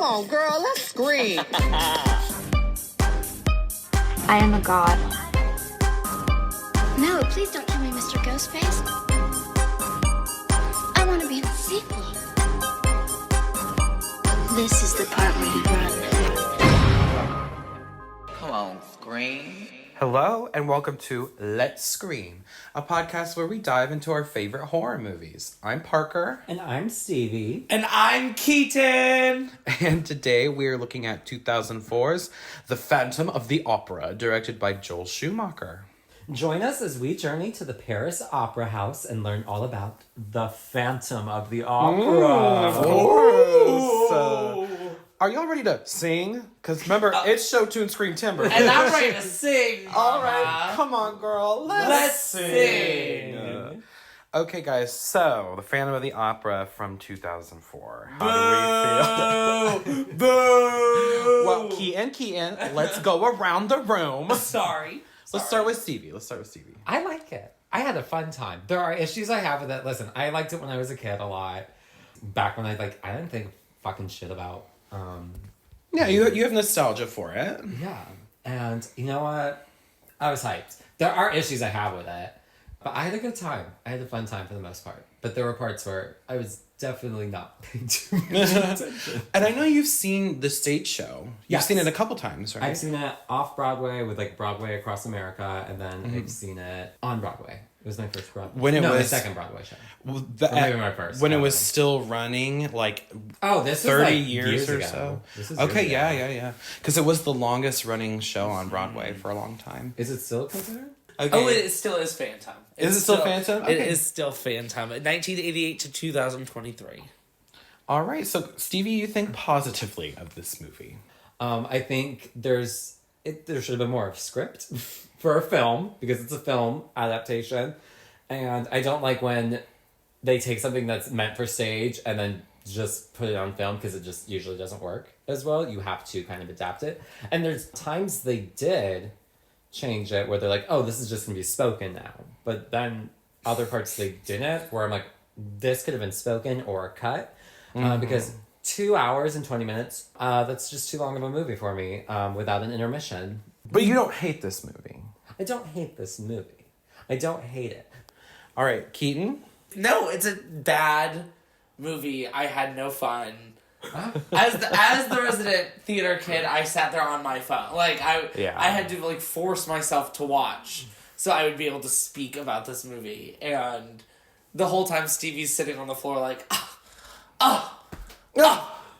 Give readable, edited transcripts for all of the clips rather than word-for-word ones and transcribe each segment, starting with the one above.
on, girl, let's scream. I am a god. No, please don't kill me, Mr. Ghostface. I want to be in the sequel. This is the part where you run. Come on, scream. Hello, and welcome to Let's Scream, a podcast where we dive into our favorite horror movies. I'm Parker. And I'm Stevie. And I'm Keaton. And today we are looking at 2004's The Phantom of the Opera, directed by Joel Schumacher. Join us as we journey to the Paris Opera House and learn all about The Phantom of the Opera. Of course. Are y'all ready to sing? Because remember, it's SHOWTUNE SCREAMTEMBER. And I'm ready to sing. All right, come on, girl. Let's sing. Okay, guys, so The Phantom of the Opera from 2004. How do we feel? Boo! Well, Keaton, let's go around the room. Sorry. Let's start with Stevie. I like it. I had a fun time. There are issues I have with it. Listen, I liked it when I was a kid a lot. Back when I didn't think fucking shit about. Yeah, you have nostalgia for it. Yeah. And you know what? I was hyped. There are issues I have with it. But I had a good time. I had a fun time for the most part. But there were parts where I was definitely not paying too much attention. And I know you've seen the stage show. You've Yes. seen it a couple times, right? I've seen it off Broadway with Broadway Across America, and then I've seen it on Broadway. It was my first Broadway. My second Broadway show. Well, Or maybe my first. When it was still running, like this 30 was years or ago. so. This is Okay, years ago. yeah. Because it was the longest running show on Broadway for a long time. Is it still considered? Okay. Oh, it still is Phantom. Is it still Phantom? It Okay. is still Phantom. 1988 to 2023. All right. So, Stevie, you think positively of this movie? I think there should have been more of script for a film, because it's a film adaptation. And I don't like when they take something that's meant for stage and then just put it on film, because it just usually doesn't work as well. You have to kind of adapt it. And there's times they did change it where they're like, oh, this is just going to be spoken now. But then other parts they didn't, where I'm like, this could have been spoken or cut. Because 2 hours and 20 minutes, that's just too long of a movie for me without an intermission. But you don't hate this movie. I don't hate this movie. I don't hate it. All right, Keaton? No, it's a bad movie. I had no fun. As the resident theater kid, I sat there on my phone. I had to force myself to watch so I would be able to speak about this movie. And the whole time Stevie's sitting on the floor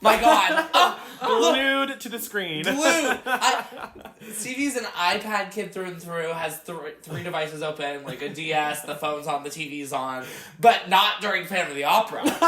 my God. Glued to the screen. Glued. Stevie's an iPad kid through and through, has three devices open, like a DS, the phone's on, the TV's on, but not during Phantom of the Opera. Listen,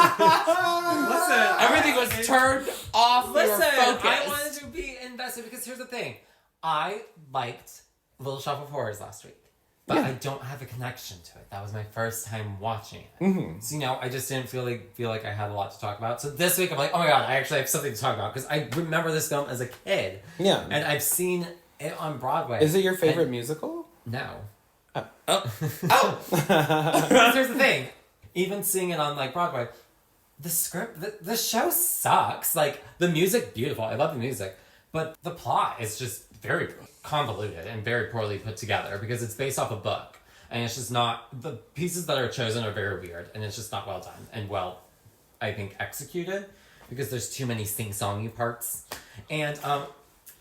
Everything was turned off. Listen, focused. I wanted to be invested, because here's the thing. I liked Little Shop of Horrors last week, but I don't have a connection to it. That was my first time watching it. Mm-hmm. So, I just didn't feel like I had a lot to talk about. So this week I'm like, oh my God, I actually have something to talk about, because I remember this film as a kid. Yeah. And I've seen it on Broadway. Is it your favorite musical? No. Oh. Because here's the thing. Even seeing it on Broadway, the script, the show sucks. The music, beautiful. I love the music. But the plot is just very convoluted and very poorly put together, because it's based off a book. And it's just not, the pieces that are chosen are very weird, and it's just not well done and I think, executed, because there's too many sing-songy parts. And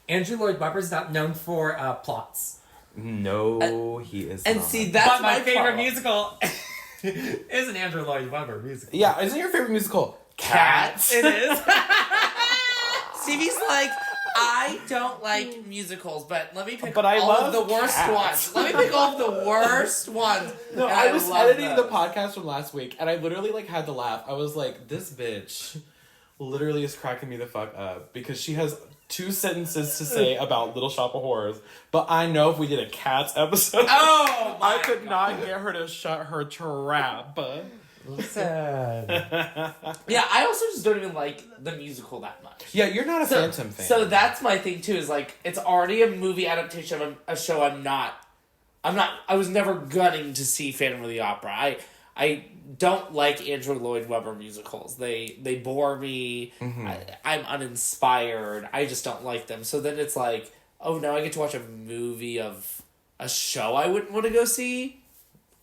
Andrew Lloyd Webber's not known for plots. No, he is And not. see, that's my favorite problem. musical is an Andrew Lloyd Webber musical. Yeah, isn't your favorite musical Cats. It is. Stevie's like, I don't like musicals, but let me pick But I all love of the worst Cats. ones. Let me pick all of the worst ones. No, And I was love editing those. the podcast from last week, and I literally had to laugh. I was like, this bitch literally is cracking me the fuck up, because she has 2 sentences to say about Little Shop of Horrors, but I know if we did a Cats episode, Oh, my I could not get her to shut her trap. Listen. Yeah, I also just don't even like the musical that much. Yeah, you're not a Phantom fan. So that's my thing too, is it's already a movie adaptation of a show I was never gunning to see Phantom of the Opera. I don't like Andrew Lloyd Webber musicals. They bore me. I'm uninspired. I just don't like them. So then it's like, oh no, I get to watch a movie of a show I wouldn't want to go see.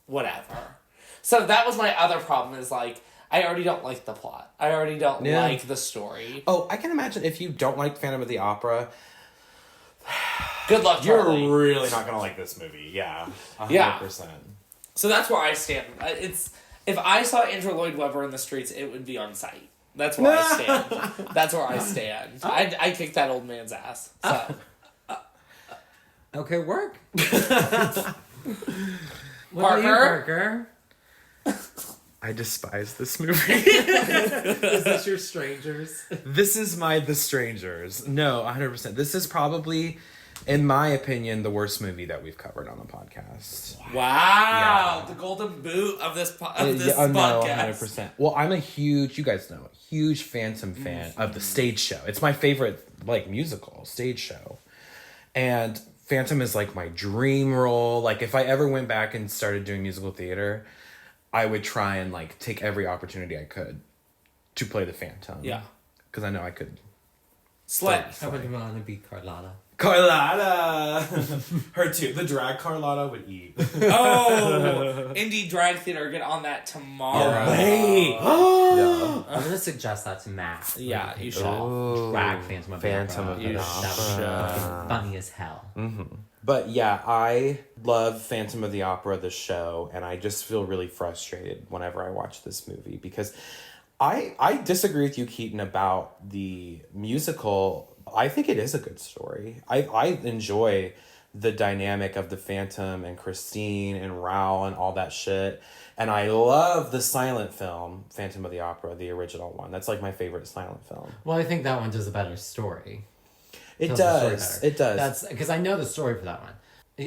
Whatever. So that was my other problem is like, I already don't like the plot. I already don't like the story. Oh, I can imagine if you don't like Phantom of the Opera, good luck, Charlie. You're really not going to like this movie. Yeah. 100%. Yeah. So that's where I stand. If I saw Andrew Lloyd Webber in the streets, it would be on sight. That's where I stand. That's where I stand. I kicked that old man's ass. So. Okay, work. What Parker? about you, Parker? I despise this movie. Is this your Strangers? This is The Strangers. No, 100%. This is probably, in my opinion, the worst movie that we've covered on the podcast. Wow. Yeah. The golden boot of this podcast. No, 100%. Well, I'm a huge, you guys know, huge Phantom fan of the stage show. It's my favorite, like, musical stage show. And Phantom is, like, my dream role. Like, if I ever went back and started doing musical theater, I would try and, like, take every opportunity I could to play the Phantom. Yeah. Because I know I could. Slay. How would you want to be Carlotta? Carlotta! Her too. The drag Carlotta would eat. Oh! Indie drag theater. Get on that tomorrow. Wait! I'm going to suggest that to Matt. Yeah, you should. Drag Phantom of the Phantom Opera. of the You That would be fucking funny as hell. But yeah, I love Phantom of the Opera, the show, and I just feel really frustrated whenever I watch this movie because I disagree with you, Keaton, about the musical. I think it is a good story. I enjoy the dynamic of the Phantom and Christine and Raoul and all that shit. And I love the silent film, Phantom of the Opera, the original one. That's like my favorite silent film. Well, I think that one does a better story. It Tells the story does. better. It does. That's because I know the story for that one.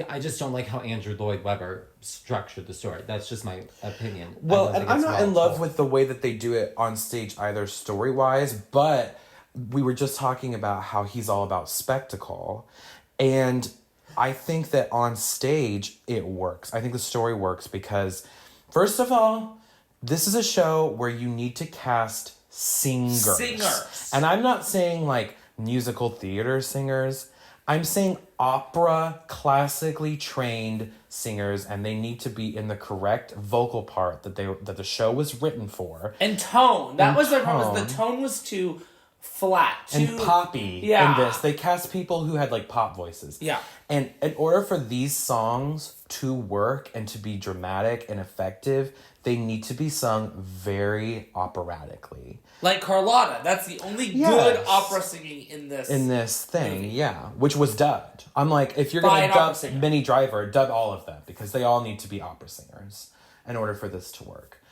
I just don't like how Andrew Lloyd Webber structured the story. That's just my opinion. Well, and I'm not in love with the way that they do it on stage either story-wise, but we were just talking about how he's all about spectacle. And I think that on stage, it works. I think the story works because, first of all, this is a show where you need to cast singers. And I'm not saying, like, musical theater singers. I'm saying opera, classically trained singers, and they need to be in the correct vocal part that the show was written for. And tone. That And was the problem. tone. The tone was too flat. And poppy Yeah. in this. They cast people who had like pop voices. Yeah. And in order for these songs to work and to be dramatic and effective, they need to be sung very operatically. Like Carlotta. That's the only Yes. good opera singing in this. In this thing, movie. yeah. Which was dubbed. I'm like, if you're By going an to opera dub singer. Minnie Driver, dub all of them. Because they all need to be opera singers in order for this to work.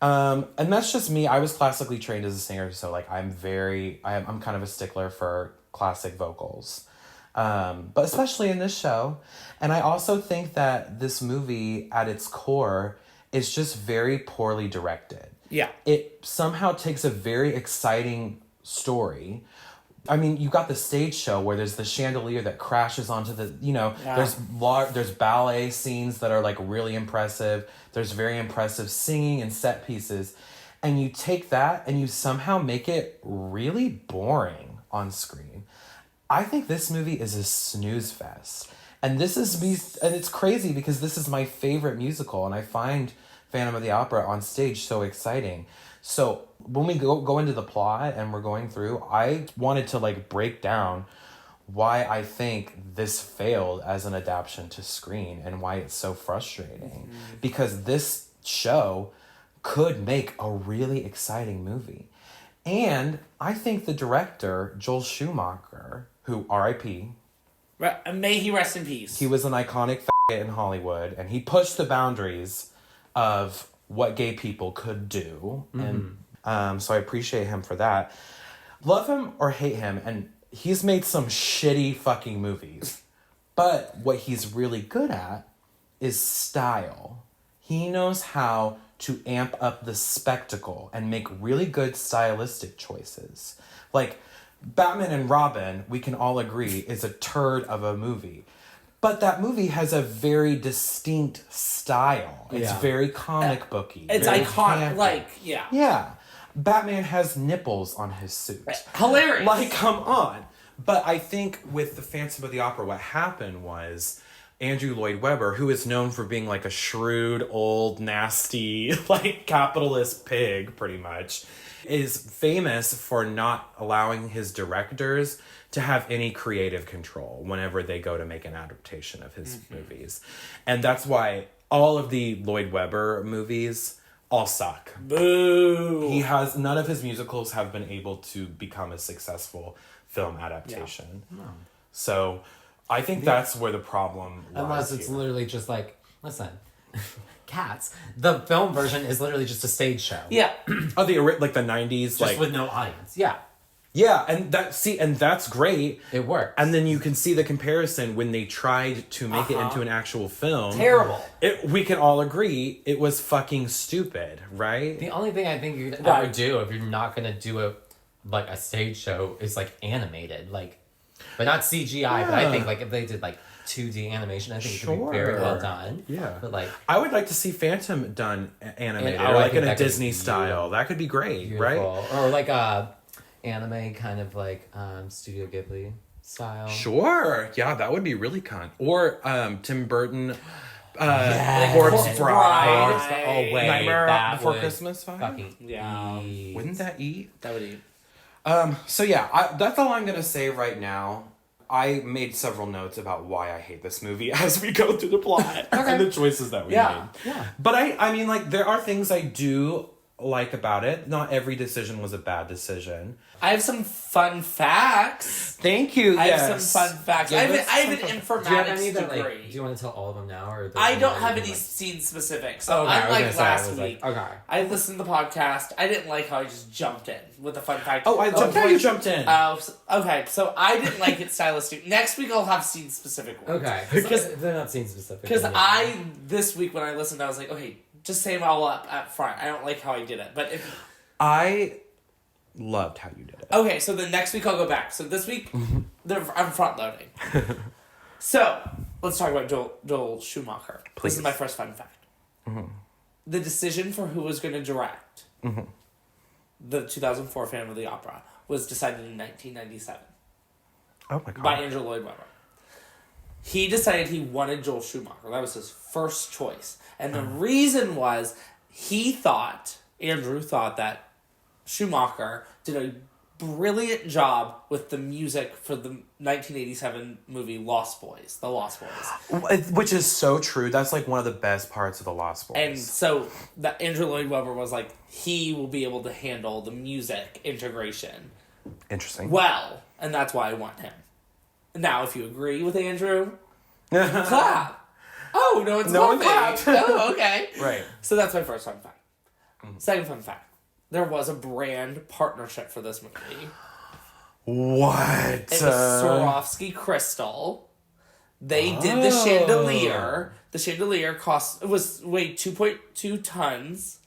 And that's just me. I was classically trained as a singer, so like I'm kind of a stickler for classic vocals. But especially in this show. And I also think that this movie at its core is just very poorly directed. Yeah. It somehow takes a very exciting story. I mean, you got the stage show where there's the chandelier that crashes onto the, Yeah. there's ballet scenes that are like really impressive. There's very impressive singing and set pieces. And you take that and you somehow make it really boring on screen. I think this movie is a snooze fest. And this is me, and it's crazy because this is my favorite musical, and I find Phantom of the Opera on stage so exciting. So when we go into the plot and we're going through, I wanted to like break down why I think this failed as an adaptation to screen and why it's so frustrating. Because this show could make a really exciting movie. And I think the director, Joel Schumacher, who R.I.P., May he rest in peace. he was an iconic in Hollywood, and he pushed the boundaries of what gay people could do. And so I appreciate him for that. Love him or hate him, and he's made some shitty fucking movies. But what he's really good at is style. He knows how to amp up the spectacle and make really good stylistic choices. Like, Batman and Robin, we can all agree, is a turd of a movie. But that movie has a very distinct style. It's very comic booky. It's very iconic. campy. Like, yeah. Yeah. Batman has nipples on his suit. Hilarious. Like, come on. But I think with the Phantom of the Opera, what happened was Andrew Lloyd Webber, who is known for being like a shrewd, old, nasty, like capitalist pig, pretty much, is famous for not allowing his directors to have any creative control whenever they go to make an adaptation of his movies. And that's why all of the Lloyd Webber movies all suck. Boo. He has, none of his musicals have been able to become a successful film adaptation. No. So I think that's where the problem lies. Unless it's here. literally just like, listen, Cats. The film version is literally just a stage show. Yeah. Oh, like the 90s, Just like with no audience. Yeah. yeah, and that's great. It works. And then you can see the comparison when they tried to make it into an actual film. Terrible. We can all agree it was fucking stupid, right? The only thing I think you could ever do if you're not gonna do a like a stage show is like animated, like, but not CGI. But I think like if they did like 2D animation, I think it could be very well done. Yeah, but like I would like to see Phantom done animated, I or like think in a that could Disney be style. That could be great, beautiful. right? Or like a anime kind of like Studio Ghibli style. Sure, yeah, that would be really cunt. Or Tim Burton, Yes. Corpse Bride. Right. Oh wait, Nightmare that Before would Christmas vibe? fucking Yeah. eat. Wouldn't that eat? That would eat. So yeah, that's all I'm gonna say right now. I made several notes about why I hate this movie as we go through the plot and the choices that we made. Yeah. But I mean, like, there are things I do like about it. Not every decision was a bad decision. I have some fun facts. Thank you. I have some fun facts. I have an Do you have informatics any that degree. like? Do you want to tell all of them now, or I don't have any scene specific. So Oh, okay, I was gonna unlike say, I last was week, like, okay. I listened to the podcast. I didn't like how I just jumped in with the fun fact. Oh, I jumped. How you jumped in? Okay, so I didn't like it stylistic. Next week I'll have scene specific ones. Okay, Because they're not scene specific. Because this week when I listened, I was like, okay, just say them all up front. I don't like how I did it, but if I loved how you did it. okay, so then next week I'll go back. So this week, I'm front loading. So let's talk about Joel Schumacher. Please. This is my first fun fact. The decision for who was going to direct the 2004 Phantom of the Opera was decided in 1997 Oh my god. by Andrew Lloyd Webber. He decided he wanted Joel Schumacher. That was his first choice. And the reason was Andrew thought that Schumacher did a brilliant job with the music for the 1987 movie Lost Boys, The Lost Boys. Which is so true. That's like one of the best parts of the Lost Boys. And so that Andrew Lloyd Webber was like, he will be able to handle the music integration Interesting. well, and that's why I want him. Now, if you agree with Andrew, clap. Oh, no one's No one clapping. clapped. Oh, okay. Right. So that's my first fun fact. Second fun fact. There was a brand partnership for this movie. What? It was Swarovski Crystal. They did the chandelier. The chandelier weighed 2.2 tons,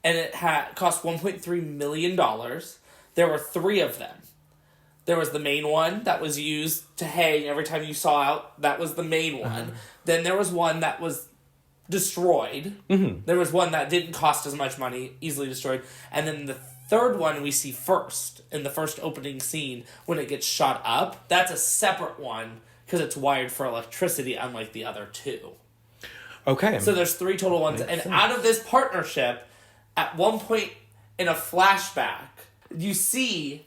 and it cost $1.3 million. There were 3 of them. There was the main one that was used to hang every time you saw out. That was the main one. Then there was one that was destroyed. There was one that didn't cost as much money, easily destroyed. And then the third one we see first, in the first opening scene, when it gets shot up. That's a separate one, because it's wired for electricity, unlike the other 2. Okay. So there's 3 total ones. And out of this partnership, at one point in a flashback, you see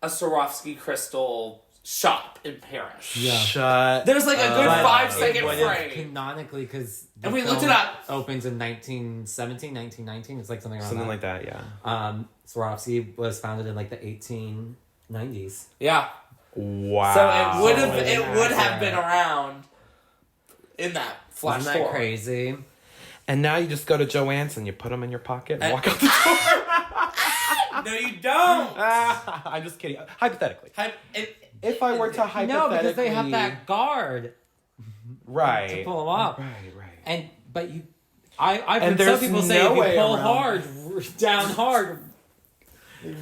a Swarovski crystal shop in Paris. Yeah. Shut. There's like a good 5-second But it's frame. canonically, because And we looked it up. Opens in 1917, 1919. It's like something around Something that. like that, yeah. Swarovski was founded in like the 1890s. Yeah. Wow. So it yeah, would have yeah. been around in that flash Isn't that forward. crazy? And now you just go to Joann's and you put them in your pocket and walk out the door. No, you don't. I'm just kidding. Hypothetically. If I were to hypothetically... No, because they have that guard Right. to pull them up. Right. But I've And heard some there's people say no if you way pull around. hard, down hard.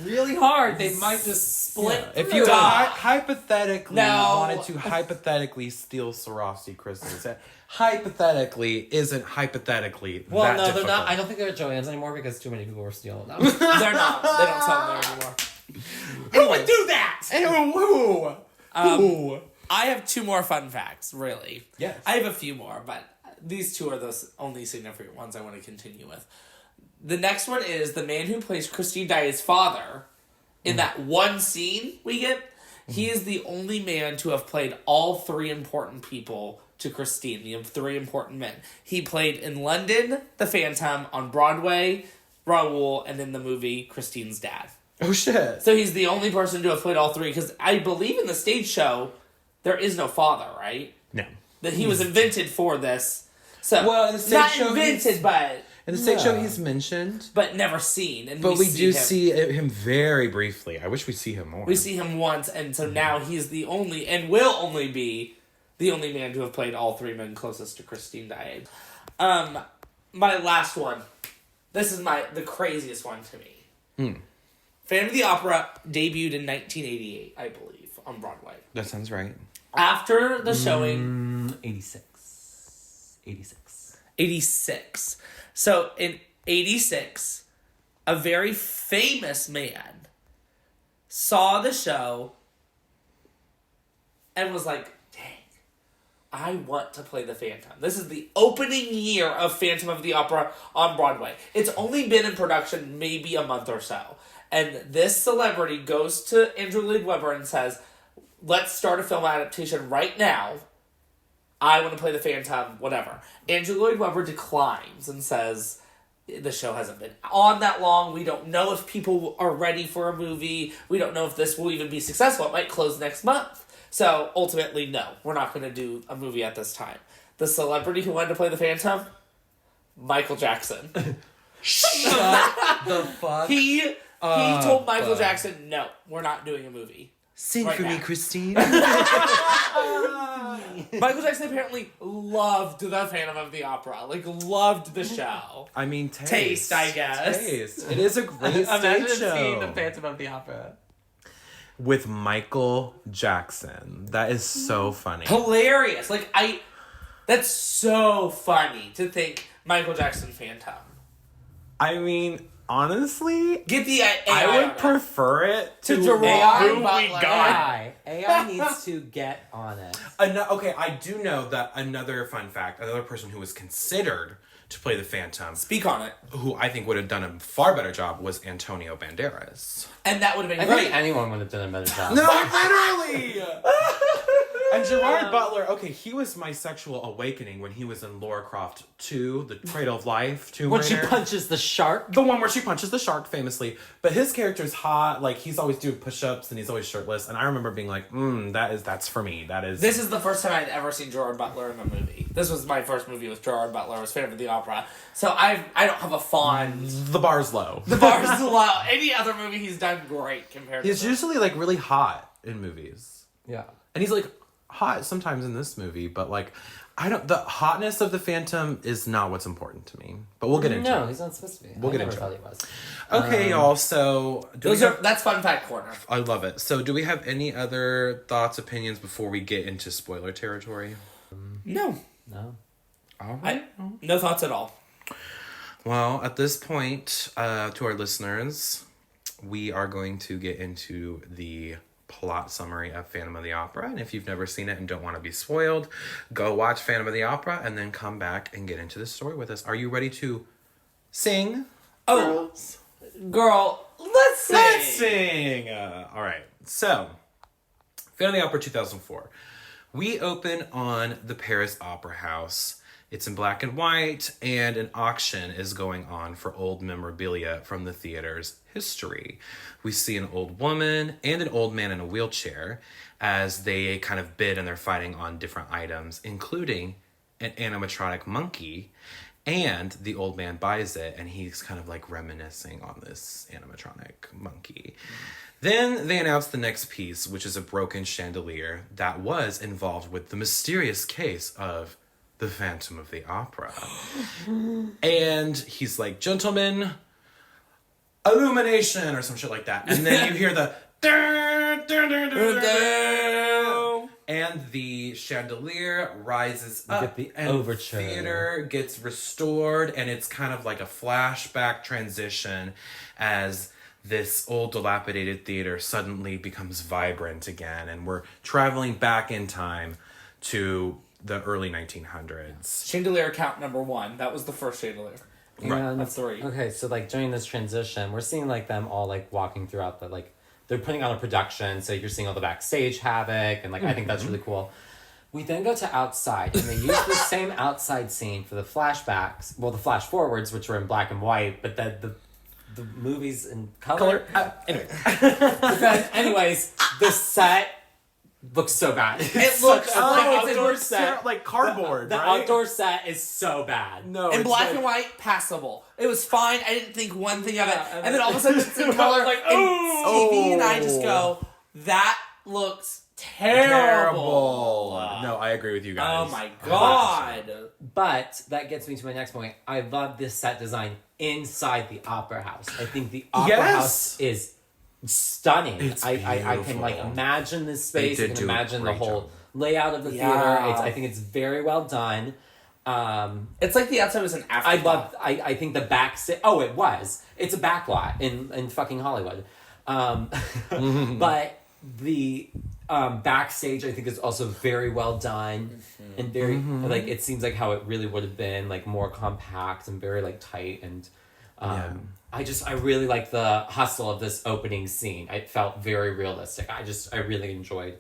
really hard, they might just split. If you hypothetically No. wanted to hypothetically steal Swarovski crystals, that hypothetically isn't hypothetically Well, that no, difficult. they're not. I don't think they're at Joann's anymore because too many people are stealing them. They're not. They don't sell them there anymore. Who would do that? Who? I have two more fun facts, really. Yes. I have a few more, but these two are the only significant ones I want to continue with. The next one is the man who plays Christine Daae's father in that one scene we get. He is the only man to have played all three important people to Christine, the three important men. He played in London, the Phantom, on Broadway, Raoul, and in the movie, Christine's dad. Oh, shit. So he's the only person to have played all three, because I believe in the stage show, there is no father, right? No. That he was invented for this. So, Well, in the stage not show, invented, but In the stage show, he's mentioned. never seen. And But we do him. see him very briefly. I wish we see him more. We see him once, and so now he's the only, and will only be, the only man to have played all three men closest to Christine Daae. My last one. This is the craziest one to me. Phantom of the Opera debuted in 1988, I believe, on Broadway. That sounds right. After the showing... 86. 86. So, in 86, a very famous man saw the show and was like, dang, I want to play the Phantom. This is the opening year of Phantom of the Opera on Broadway. It's only been in production maybe a month or so. And this celebrity goes to Andrew Lloyd Webber and says, let's start a film adaptation right now. I want to play the Phantom, whatever. Andrew Lloyd Webber declines and says, the show hasn't been on that long. We don't know if people are ready for a movie. We don't know if this will even be successful. It might close next month. So, ultimately, no. We're not going to do a movie at this time. The celebrity who wanted to play the Phantom? Michael Jackson. Shut the fuck. He told Michael Jackson, no, we're not doing a movie. Sing Right for me, now. Christine. Michael Jackson apparently loved the Phantom of the Opera. Like, loved the show. I mean, taste. Taste, I guess. Taste. It is a great Imagine stage show. seeing the Phantom of the Opera. With Michael Jackson. That is so funny. Hilarious. Like, that's so funny to think Michael Jackson Phantom. I mean, honestly, Get the AI I would on it. prefer it to Gerard who we Butler. got. AI needs to get on it. Okay, I do know that another fun fact, another person who was considered to play the Phantom, Speak on it. who I think would have done a far better job, was Antonio Banderas. And that would have been I great. think anyone would have done a better job. No, literally! And Gerard Butler, okay, he was my sexual awakening when he was in Lara Croft 2, The Cradle of Life, Tomb When she Raider. punches the shark. The one where she punches the shark, famously. But his character's hot, like, he's always doing push-ups and he's always shirtless. And I remember being like, that's for me. That is... This is the first time I'd ever seen Gerard Butler in a movie. This was my first movie with Gerard Butler. I was Phantom of the Opera. So I don't have a fond... The bar's low. The bar's low. Any other movie he's done great compared to He's this. usually, like, really hot in movies. Yeah. And he's, like, hot sometimes in this movie, but, like, the hotness of the Phantom is not what's important to me. But we'll get into No, it. he's not supposed to be. We'll I get never into thought it. he was. Okay, y'all, so... That's Fun Fact Corner. I love it. So do we have any other thoughts, opinions before we get into spoiler territory? No. No. All right. No thoughts at all. Well, at this point, to our listeners, we are going to get into the plot summary of Phantom of the Opera. And if you've never seen it and don't want to be spoiled, go watch Phantom of the Opera and then come back and get into the story with us. Are you ready to sing? Oh, girl, let's sing. Let's sing! All right. So, Phantom of the Opera 2004. We open on the Paris Opera House. It's in black and white, and an auction is going on for old memorabilia from the theater's history. We see an old woman and an old man in a wheelchair as they kind of bid and they're fighting on different items, including an animatronic monkey. And the old man buys it, and he's kind of like reminiscing on this animatronic monkey. Then they announce the next piece, which is a broken chandelier that was involved with the mysterious case of the Phantom of the Opera. And he's like, gentlemen, illumination or some shit like that. And then you hear the and the chandelier rises up, get the and overture. The theater gets restored, and it's kind of like a flashback transition as this old dilapidated theater suddenly becomes vibrant again, and we're traveling back in time to the early 1900s. Chandelier count number 1. That was the first chandelier. And, That's 3. Okay, so like during this transition, we're seeing like them all like walking throughout the like they're putting on a production, so you're seeing all the backstage havoc, and like I think that's really cool. We then go to outside, and they use the same outside scene for the flashbacks. Well, the flash forwards, which were in black and white, but then the movies in color. Anyway. Anyways, the set looks so bad. It looks the outdoor it's set, like cardboard, the right? outdoor set is so bad. No, In it's black like- and white, passable. It was fine. I didn't think one thing of it. Yeah, And then all of a sudden it's in color like, and TV, and I just go, that looks terrible. No, I agree with you guys. Oh my god. But that gets me to my next point. I love this set design inside the opera house. I think the opera Yes! house is stunning. It's I can beautiful. like imagine this space. They I did can do a imagine the great whole job. layout of the Yeah. theater. I think it's very well done. It's like the outside was an I afterthought. love. I think the back. Oh, it was. It's a backlot in fucking Hollywood. But the backstage, I think, is also very well done and very like it seems like how it really would have been, like more compact and very like tight and. I really like the hustle of this opening scene. It felt very realistic. I really enjoyed.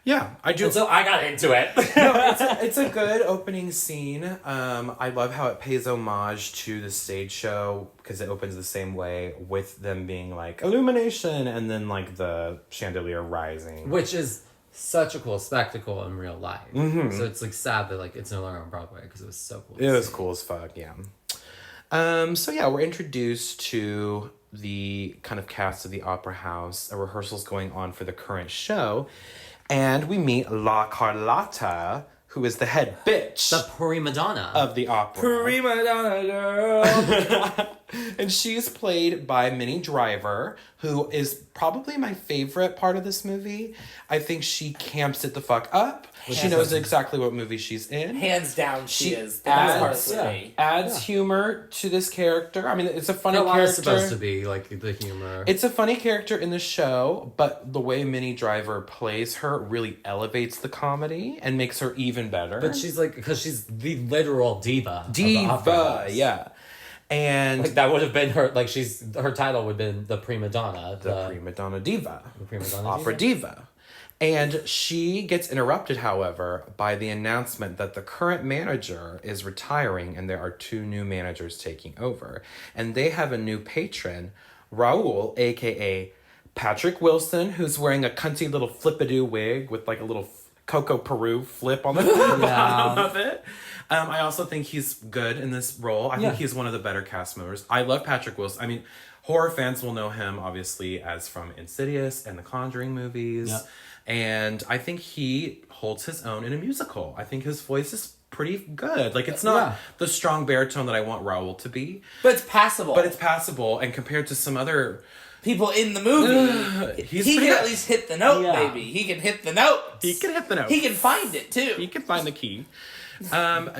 Yeah, I do. And so I got into it. It's a good opening scene. I love how it pays homage to the stage show because it opens the same way with them being like illumination and then like the chandelier rising. Which is such a cool spectacle in real life. So it's like sad that like it's no longer on Broadway because it was so cool. It was cool as fuck, yeah. So yeah, we're introduced to the kind of cast of the opera house. A rehearsal's going on for the current show. And we meet La Carlotta, who is the head bitch The prima donna. of the opera. Prima donna girl. And she's played by Minnie Driver, who is probably my favorite part of this movie. I think she camps it the fuck up. She knows exactly what movie she's in. Hands down, she She is the best part of adds, the movie. adds humor to this character. I mean, it's a funny a lot character. is supposed to be like the humor. It's a funny character in the show, but the way Minnie Driver plays her really elevates the comedy and makes her even better. But she's like, because she's the literal diva. of the opera diva, house. yeah. And Like that would have been her. Like her title would have been the prima donna. the prima donna diva, the prima donna opera diva. And she gets interrupted, however, by the announcement that the current manager is retiring and there are 2 new managers taking over. And they have a new patron, Raul, aka Patrick Wilson, who's wearing a cunty little flippadoo wig with like a little Coco Peru flip on the bottom of it. I also think he's good in this role. I think he's one of the better cast members. I love Patrick Wilson. I mean, horror fans will know him, obviously, as from Insidious and the Conjuring movies. Yep. And I think he holds his own in a musical. I think his voice is pretty good. Like, it's not the strong baritone that I want Raul to be. But it's passable. But it's passable. And compared to some other... people in the movie, he's he pretty can good. at least hit the note, Yeah. baby. He can hit the note. He can hit the note. He can find it, too. He can find the key.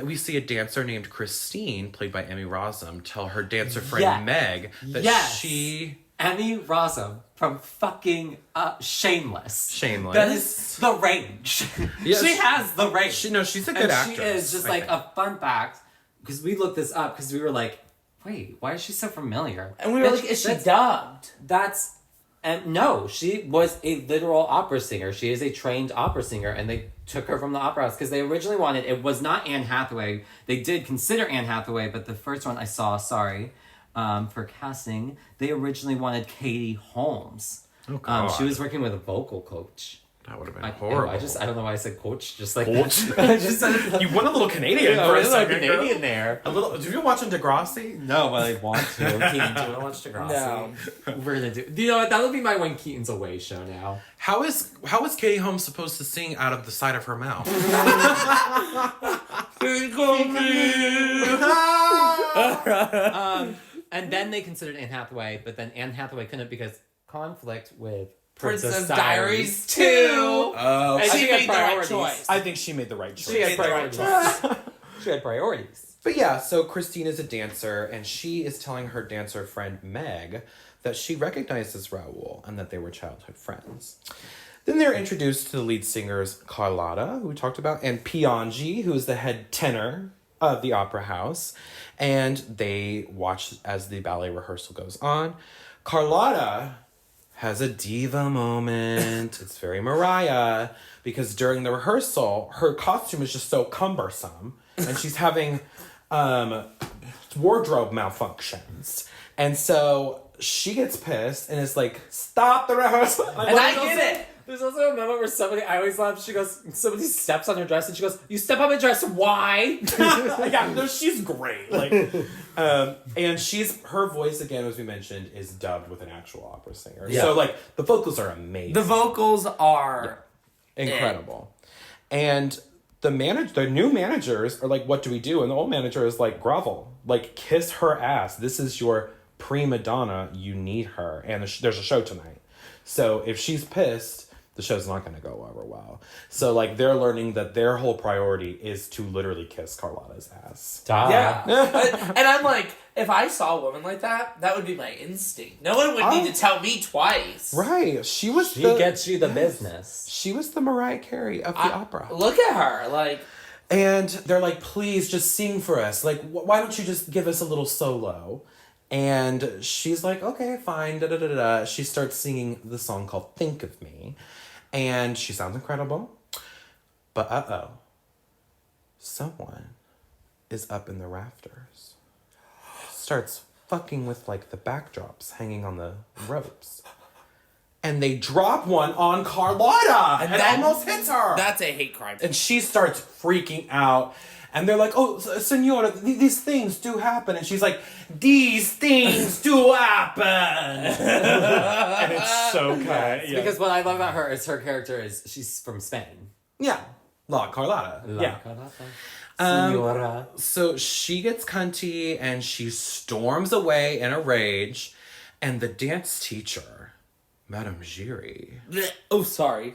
We see a dancer named Christine, played by Emmy Rossum, tell her dancer friend Yes. Meg that Yes. she... Emmy Rossum from fucking Shameless. Shameless. That is the range. Yes. She has the range. She's a good and actress. she is just I like think. a fun fact because we looked this up because we were like, wait, why is she so familiar? And we were Bitch, like, is she that's- dubbed? That's and no, she was a literal opera singer. She is a trained opera singer, and they took her from the opera house because they originally wanted. It was not Anne Hathaway. They did consider Anne Hathaway, but the first one I saw, for casting, they originally wanted Katie Holmes. Oh, God. She was working with a vocal coach. That would have been I horrible. I don't know why I said coach. Just like Coach? I just said it. You went a little Canadian Yeah, for a there's a second. girl. Canadian there. A little. Did you watch Degrassi? No, but I want to. Keaton, do you want to watch Degrassi? No. We're gonna do. You know what? That'll be my When Keaton's Away show now. How is Katie Holmes supposed to sing out of the side of her mouth? And then they considered Anne Hathaway, but then Anne Hathaway couldn't because conflict with Princess Diaries 2. Oh, And she made the right priorities. choice. I think she made the right choice. She had made the right priorities. She had priorities. But yeah, so Christine is a dancer, and she is telling her dancer friend Meg that she recognizes Raoul and that they were childhood friends. Then they're introduced to the lead singers Carlotta, who we talked about, and Piangi, who is the head tenor of the opera house. And they watch as the ballet rehearsal goes on. Carlotta has a diva moment. It's very Mariah, because during the rehearsal, her costume is just so cumbersome, and she's having wardrobe malfunctions. And so she gets pissed and is like, stop the rehearsal. And I get it. There's also a moment where I always laugh, she goes, somebody steps on her dress and she goes, you step on my dress, why? Yeah, no, she's great. Like, and her voice, again, as we mentioned, is dubbed with an actual opera singer. Yeah. So, like, the vocals are amazing. The vocals are incredible. And the new managers are like, what do we do? And the old manager is like, grovel. Like, kiss her ass. This is your prima donna. You need her. And there's a show tonight. So if she's pissed, the show's not going to go over well. So, like, they're learning that their whole priority is to literally kiss Carlotta's ass. Yeah. And I'm like, if I saw a woman like that, that would be my instinct. No one would need to tell me twice. Right. She gets you the business. She was the Mariah Carey of the opera. Look at her. Like, and they're like, please just sing for us. Like, why don't you just give us a little solo? And she's like, okay, fine. Da, da, da, da. She starts singing the song called Think of Me. And she sounds incredible. But uh-oh. Someone is up in the rafters. Starts fucking with, like, the backdrops hanging on the ropes. And they drop one on Carlotta. And that almost hits her. That's a hate crime. And she starts freaking out. And they're like, oh, senora, these things do happen. And she's like, these things do happen. And it's so kind. Yeah. Because what I love about her is her character is, she's from Spain. Yeah. La Carlotta. Yeah. Carlotta. Senora. So she gets cunty and she storms away in a rage. And the dance teacher, Madame Giry. Oh, sorry.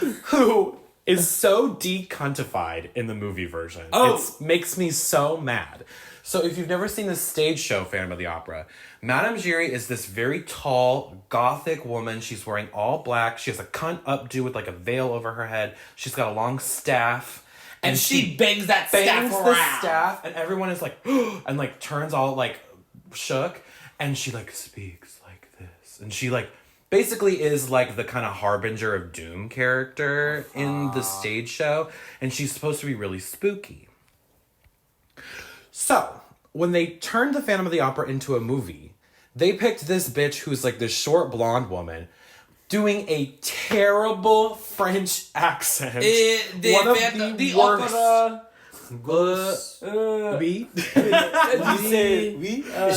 Who is so decuntified in the movie version. Oh. It makes me so mad. So if you've never seen the stage show Phantom of the Opera, Madame Giry is this very tall, gothic woman. She's wearing all black. She has a cunt updo with like a veil over her head. She's got a long staff. And she bangs that bangs staff the around. staff, and everyone is like, and like turns all like shook. And she like speaks like this. And she like basically is like the kind of harbinger of doom character in the stage show. And she's supposed to be really spooky. So, when they turned the Phantom of the Opera into a movie, they picked this bitch who's like this short blonde woman doing a terrible French accent. One of the worst. Opera. Oui.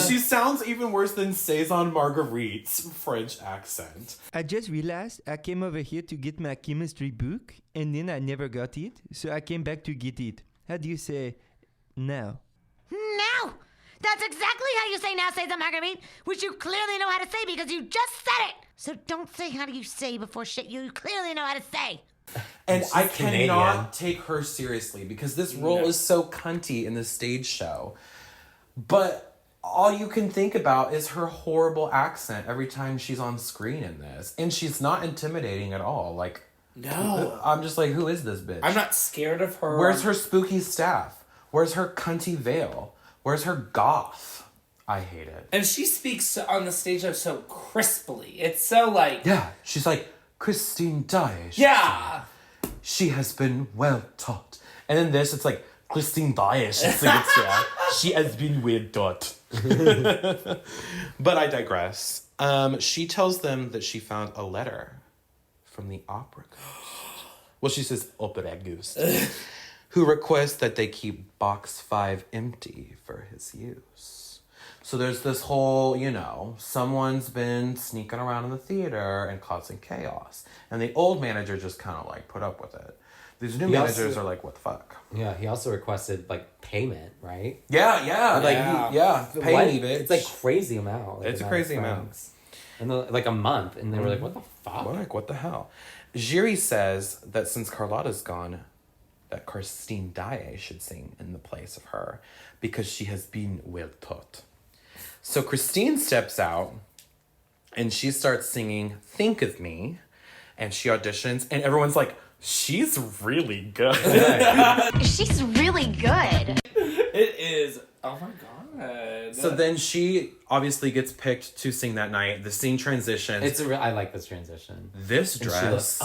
She sounds even worse than Cezanne Marguerite's French accent. I just realized I came over here to get my chemistry book and then I never got it, so I came back to get it. How do you say now? Now! That's exactly how you say now, Cesar Marguerite, which you clearly know how to say because you just said it. So don't say how do you say before shit you clearly know how to say. And I Canadian. cannot take her seriously because this role is so cunty in the stage show. But all you can think about is her horrible accent every time she's on screen in this. And she's not intimidating at all. Like, No. I'm just like, who is this bitch? I'm not scared of her. Where's her spooky staff? Where's her cunty veil? Where's her goth? I hate it. And she speaks on the stage show so crisply. It's so like... Yeah, she's like, Christine Daesh. Yeah. She has been well taught. And in this, it's like, Christine Daesh. It's like, she has been well taught. But I digress. She tells them that she found a letter from the opera ghost. Well, she says opera ghost. Who requests that they keep box 5 empty for his use. So there's this whole, someone's been sneaking around in the theater and causing chaos. And the old manager just kind of like put up with it. These new managers are like, what the fuck? Yeah, he also requested like payment, right? Yeah. Pay me, bitch. It's like crazy amount. Like, It's a crazy amount. And like a month, and they were like, what the fuck? Like, what the hell? Jiri says that since Carlotta's gone, that Christine Daae should sing in the place of her because she has been well taught. So Christine steps out and she starts singing Think of Me, and she auditions, and everyone's like, she's really good. She's really good. It is. Oh my god. So then she obviously gets picked to sing that night. The scene transitions. I like this transition. This dress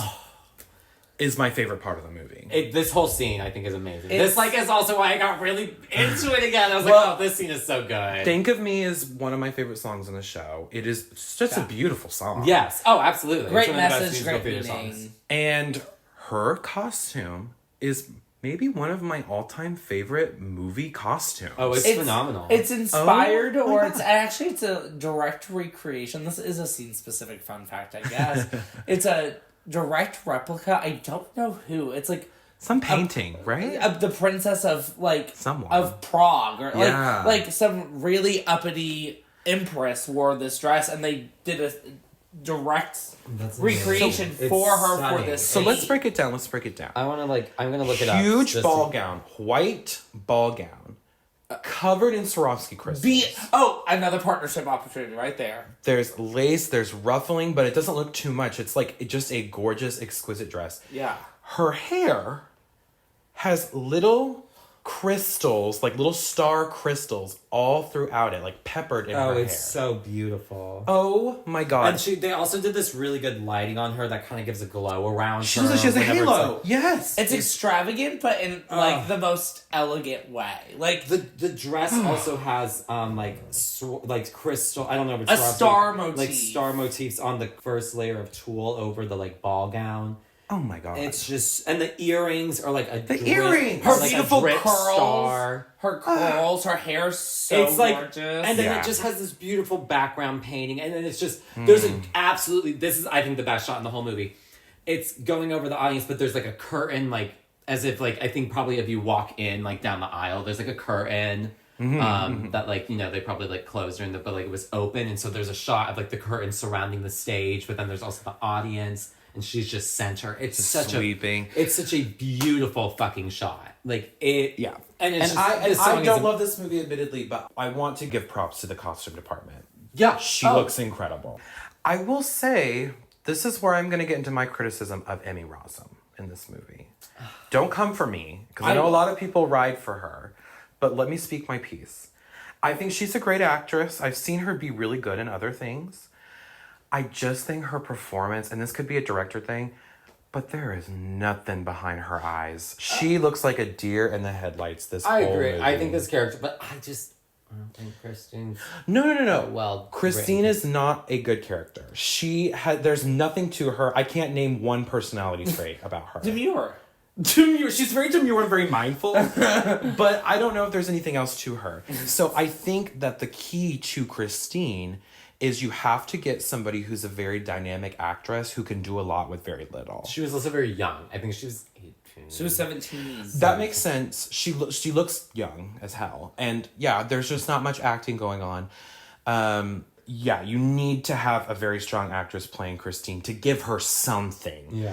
is my favorite part of the movie. This whole scene, I think, is amazing. This is also why I got really into it again. I was like, oh, this scene is so good. Think of Me is one of my favorite songs in the show. It is just a beautiful song. Yes. Oh, absolutely. Great It's one of the best message, musical great theater meaning. songs. And her costume is maybe one of my all-time favorite movie costumes. Oh, it's phenomenal. It's inspired, Oh my or God. it's a direct recreation. This is a scene-specific fun fact, I guess. It's a direct replica. I don't know who. It's like some painting, right? the princess of Someone. of Prague, or Yeah. like some really uppity empress wore this dress, and they did a direct That's recreation amazing. for It's her stunning. for this. So let's scene. break it down. I'm gonna look it up. Huge just ball to- gown, white ball gown, covered in Swarovski crystals. Another partnership opportunity right there. There's lace, there's ruffling, but it doesn't look too much. It's like just a gorgeous, exquisite dress. Yeah. Her hair has little crystals, like little star crystals all throughout it, like peppered in her hair. it's so beautiful. Oh my god. And they also did this really good lighting on her that kind of gives a glow around she her. has a whenever it's halo. like- Yes. It's extravagant, but in the most elegant way. Like The dress also has like crystal. I don't know if it's A Swarovski, star motif. like star motifs on the first layer of tulle over the like ball gown. Oh my god. It's just, and the earrings are like a earrings! her like beautiful a drip curls, star. her curls, her hair's so It's like, gorgeous. and then Yeah. it just has this beautiful background painting, and then it's just there's an absolutely, this is I think the best shot in the whole movie. It's going over the audience, but there's like a curtain, like as if like I think probably if you walk in like down the aisle, there's like a curtain. That like they probably like closed during but like it was open, and so there's a shot of like the curtain surrounding the stage, but then there's also the audience, and she's just center. It's such sweeping. it's such a beautiful fucking shot. Like it, Yeah. And it's just, I this song don't is love this movie admittedly, but I want to give props to the costume department. Yeah, She looks incredible. I will say, this is where I'm going to get into my criticism of Emmy Rossum in this movie. Don't come for me, because I know a lot of people ride for her, but let me speak my piece. I think she's a great actress. I've seen her be really good in other things. I just think her performance, and this could be a director thing, but there is nothing behind her eyes. She looks like a deer in the headlights this I whole agree. movie. I think this character, but I don't think Christine's. No. Well, Christine written. is not a good character. There's nothing to her. I can't name one personality trait about her. Demure. She's very demure and very mindful, but I don't know if there's anything else to her. So I think that the key to Christine is you have to get somebody who's a very dynamic actress who can do a lot with very little. She was also very young. I think she was 18. She was 17. That makes sense. She looks young as hell. And yeah, there's just not much acting going on. Yeah, you need to have a very strong actress playing Christine to give her something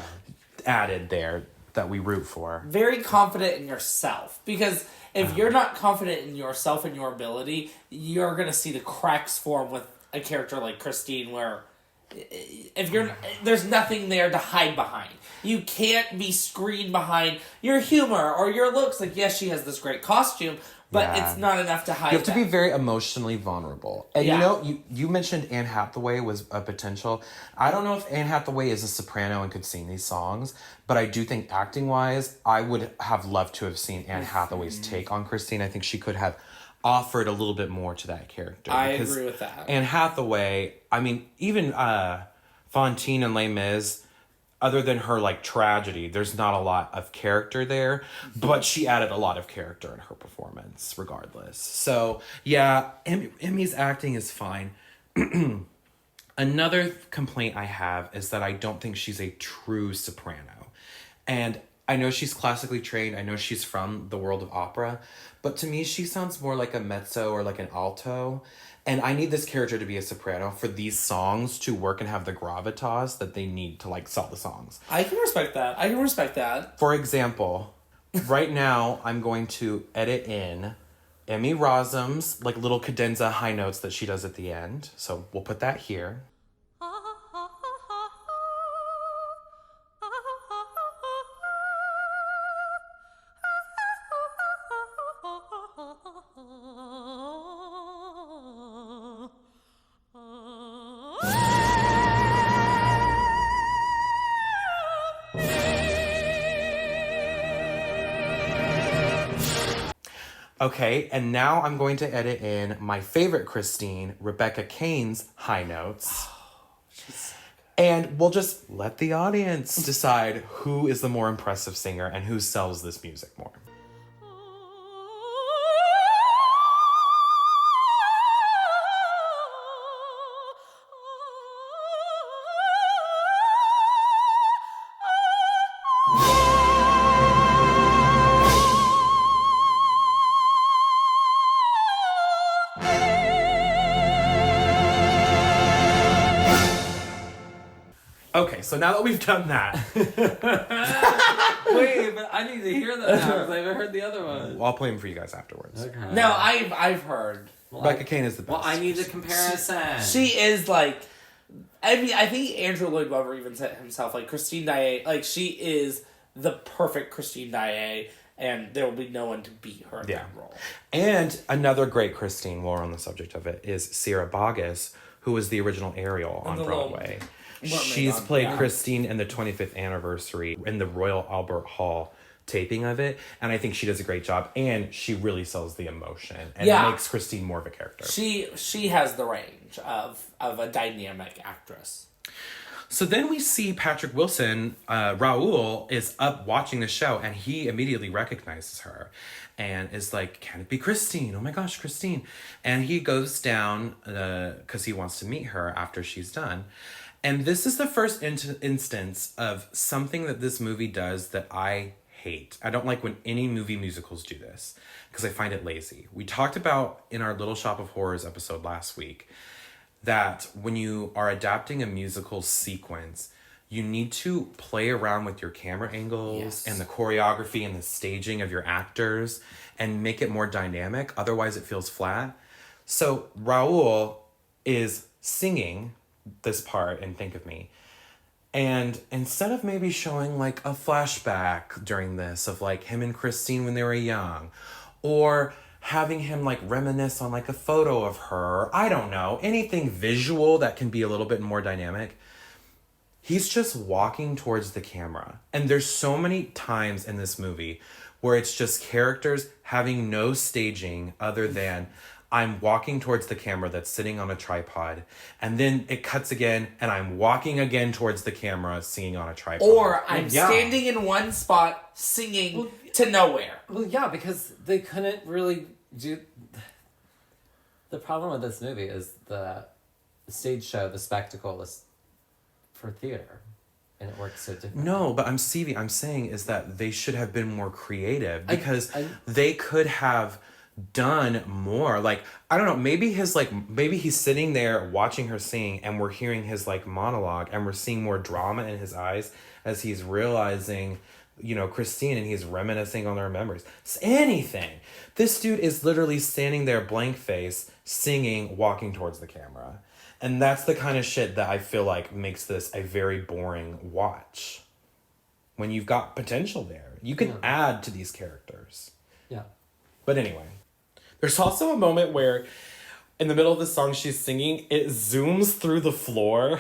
added there that we root for. Very confident in yourself, because if you're not confident in yourself and your ability, you're gonna see the cracks form with a character like Christine, where if there's nothing there to hide behind. You can't be screened behind your humor or your looks. Like, yes, she has this great costume, but it's not enough to hide. You have to that. be very emotionally vulnerable. And you mentioned Anne Hathaway was a potential. I don't know if Anne Hathaway is a soprano and could sing these songs, but I do think acting-wise, I would have loved to have seen Anne Hathaway's take on Christine. I think she could have offered a little bit more to that character. I because agree with that. Anne Hathaway, I mean, even Fontaine and Les Mis, other than her like tragedy, there's not a lot of character there, but she added a lot of character in her performance regardless. So yeah, Emmy's acting is fine. Another complaint I have is that I don't think she's a true soprano. And I know she's classically trained. I know she's from the world of opera, but to me, she sounds more like a mezzo or like an alto. And I need this character to be a soprano for these songs to work and have the gravitas that they need to like sell the songs. I can respect that. For example, right now I'm going to edit in Emmy Rossum's like little cadenza high notes that she does at the end. So we'll put that here. Okay, and now I'm going to edit in my favorite Christine, Rebecca Kane's high notes. And we'll just let the audience decide who is the more impressive singer and who sells this music more. Okay, so now that we've done that... Wait, but I need to hear that now because I haven't heard the other one. I'll play them for you guys afterwards. Okay. No, I've heard. Rebecca Kane is the best. Well, I need a comparison. She is like, I mean, I think Andrew Lloyd Webber even said himself, like, Christine Daae, like, she is the perfect Christine Daae, and there will be no one to beat her in that role. And another great Christine, while we're on the subject of it, is Sierra Boggess, who was the original Ariel on Broadway. She's played Christine in the 25th anniversary in the Royal Albert Hall taping of it, and I think she does a great job, and she really sells the emotion, and it makes Christine more of a character. She has the range of a dynamic actress. So then we see Patrick Wilson, Raoul, is up watching the show, and he immediately recognizes her and is like, can it be Christine? Oh my gosh, Christine. And he goes down because he wants to meet her after she's done. And this is the first instance of something that this movie does that I hate. I don't like when any movie musicals do this because I find it lazy. We talked about in our Little Shop of Horrors episode last week that when you are adapting a musical sequence, you need to play around with your camera angles and the choreography and the staging of your actors and make it more dynamic. Otherwise, it feels flat. So Raoul is singing this part in Think of Me. And instead of maybe showing like a flashback during this of like him and Christine when they were young, or having him like reminisce on like a photo of her, I don't know, anything visual that can be a little bit more dynamic, he's just walking towards the camera. And there's so many times in this movie where it's just characters having no staging other than I'm walking towards the camera that's sitting on a tripod, and then it cuts again, and I'm walking again towards the camera singing on a tripod. Or I'm standing in one spot singing to nowhere. Well, yeah, because they couldn't really do... The problem with this movie is the stage show, the spectacle is for theater, and it works so differently. No, but I'm saying is that they should have been more creative, because they could have done more. Like, I don't know, maybe he's sitting there watching her sing and we're hearing his like monologue and we're seeing more drama in his eyes as he's realizing, you know, Christine, and he's reminiscing on their memories. It's anything. This dude is literally standing there blank face, singing, walking towards the camera. And that's the kind of shit that I feel like makes this a very boring watch. When you've got potential there, you can add to these characters. Yeah. But anyway, there's also a moment where in the middle of the song she's singing, it zooms through the floor,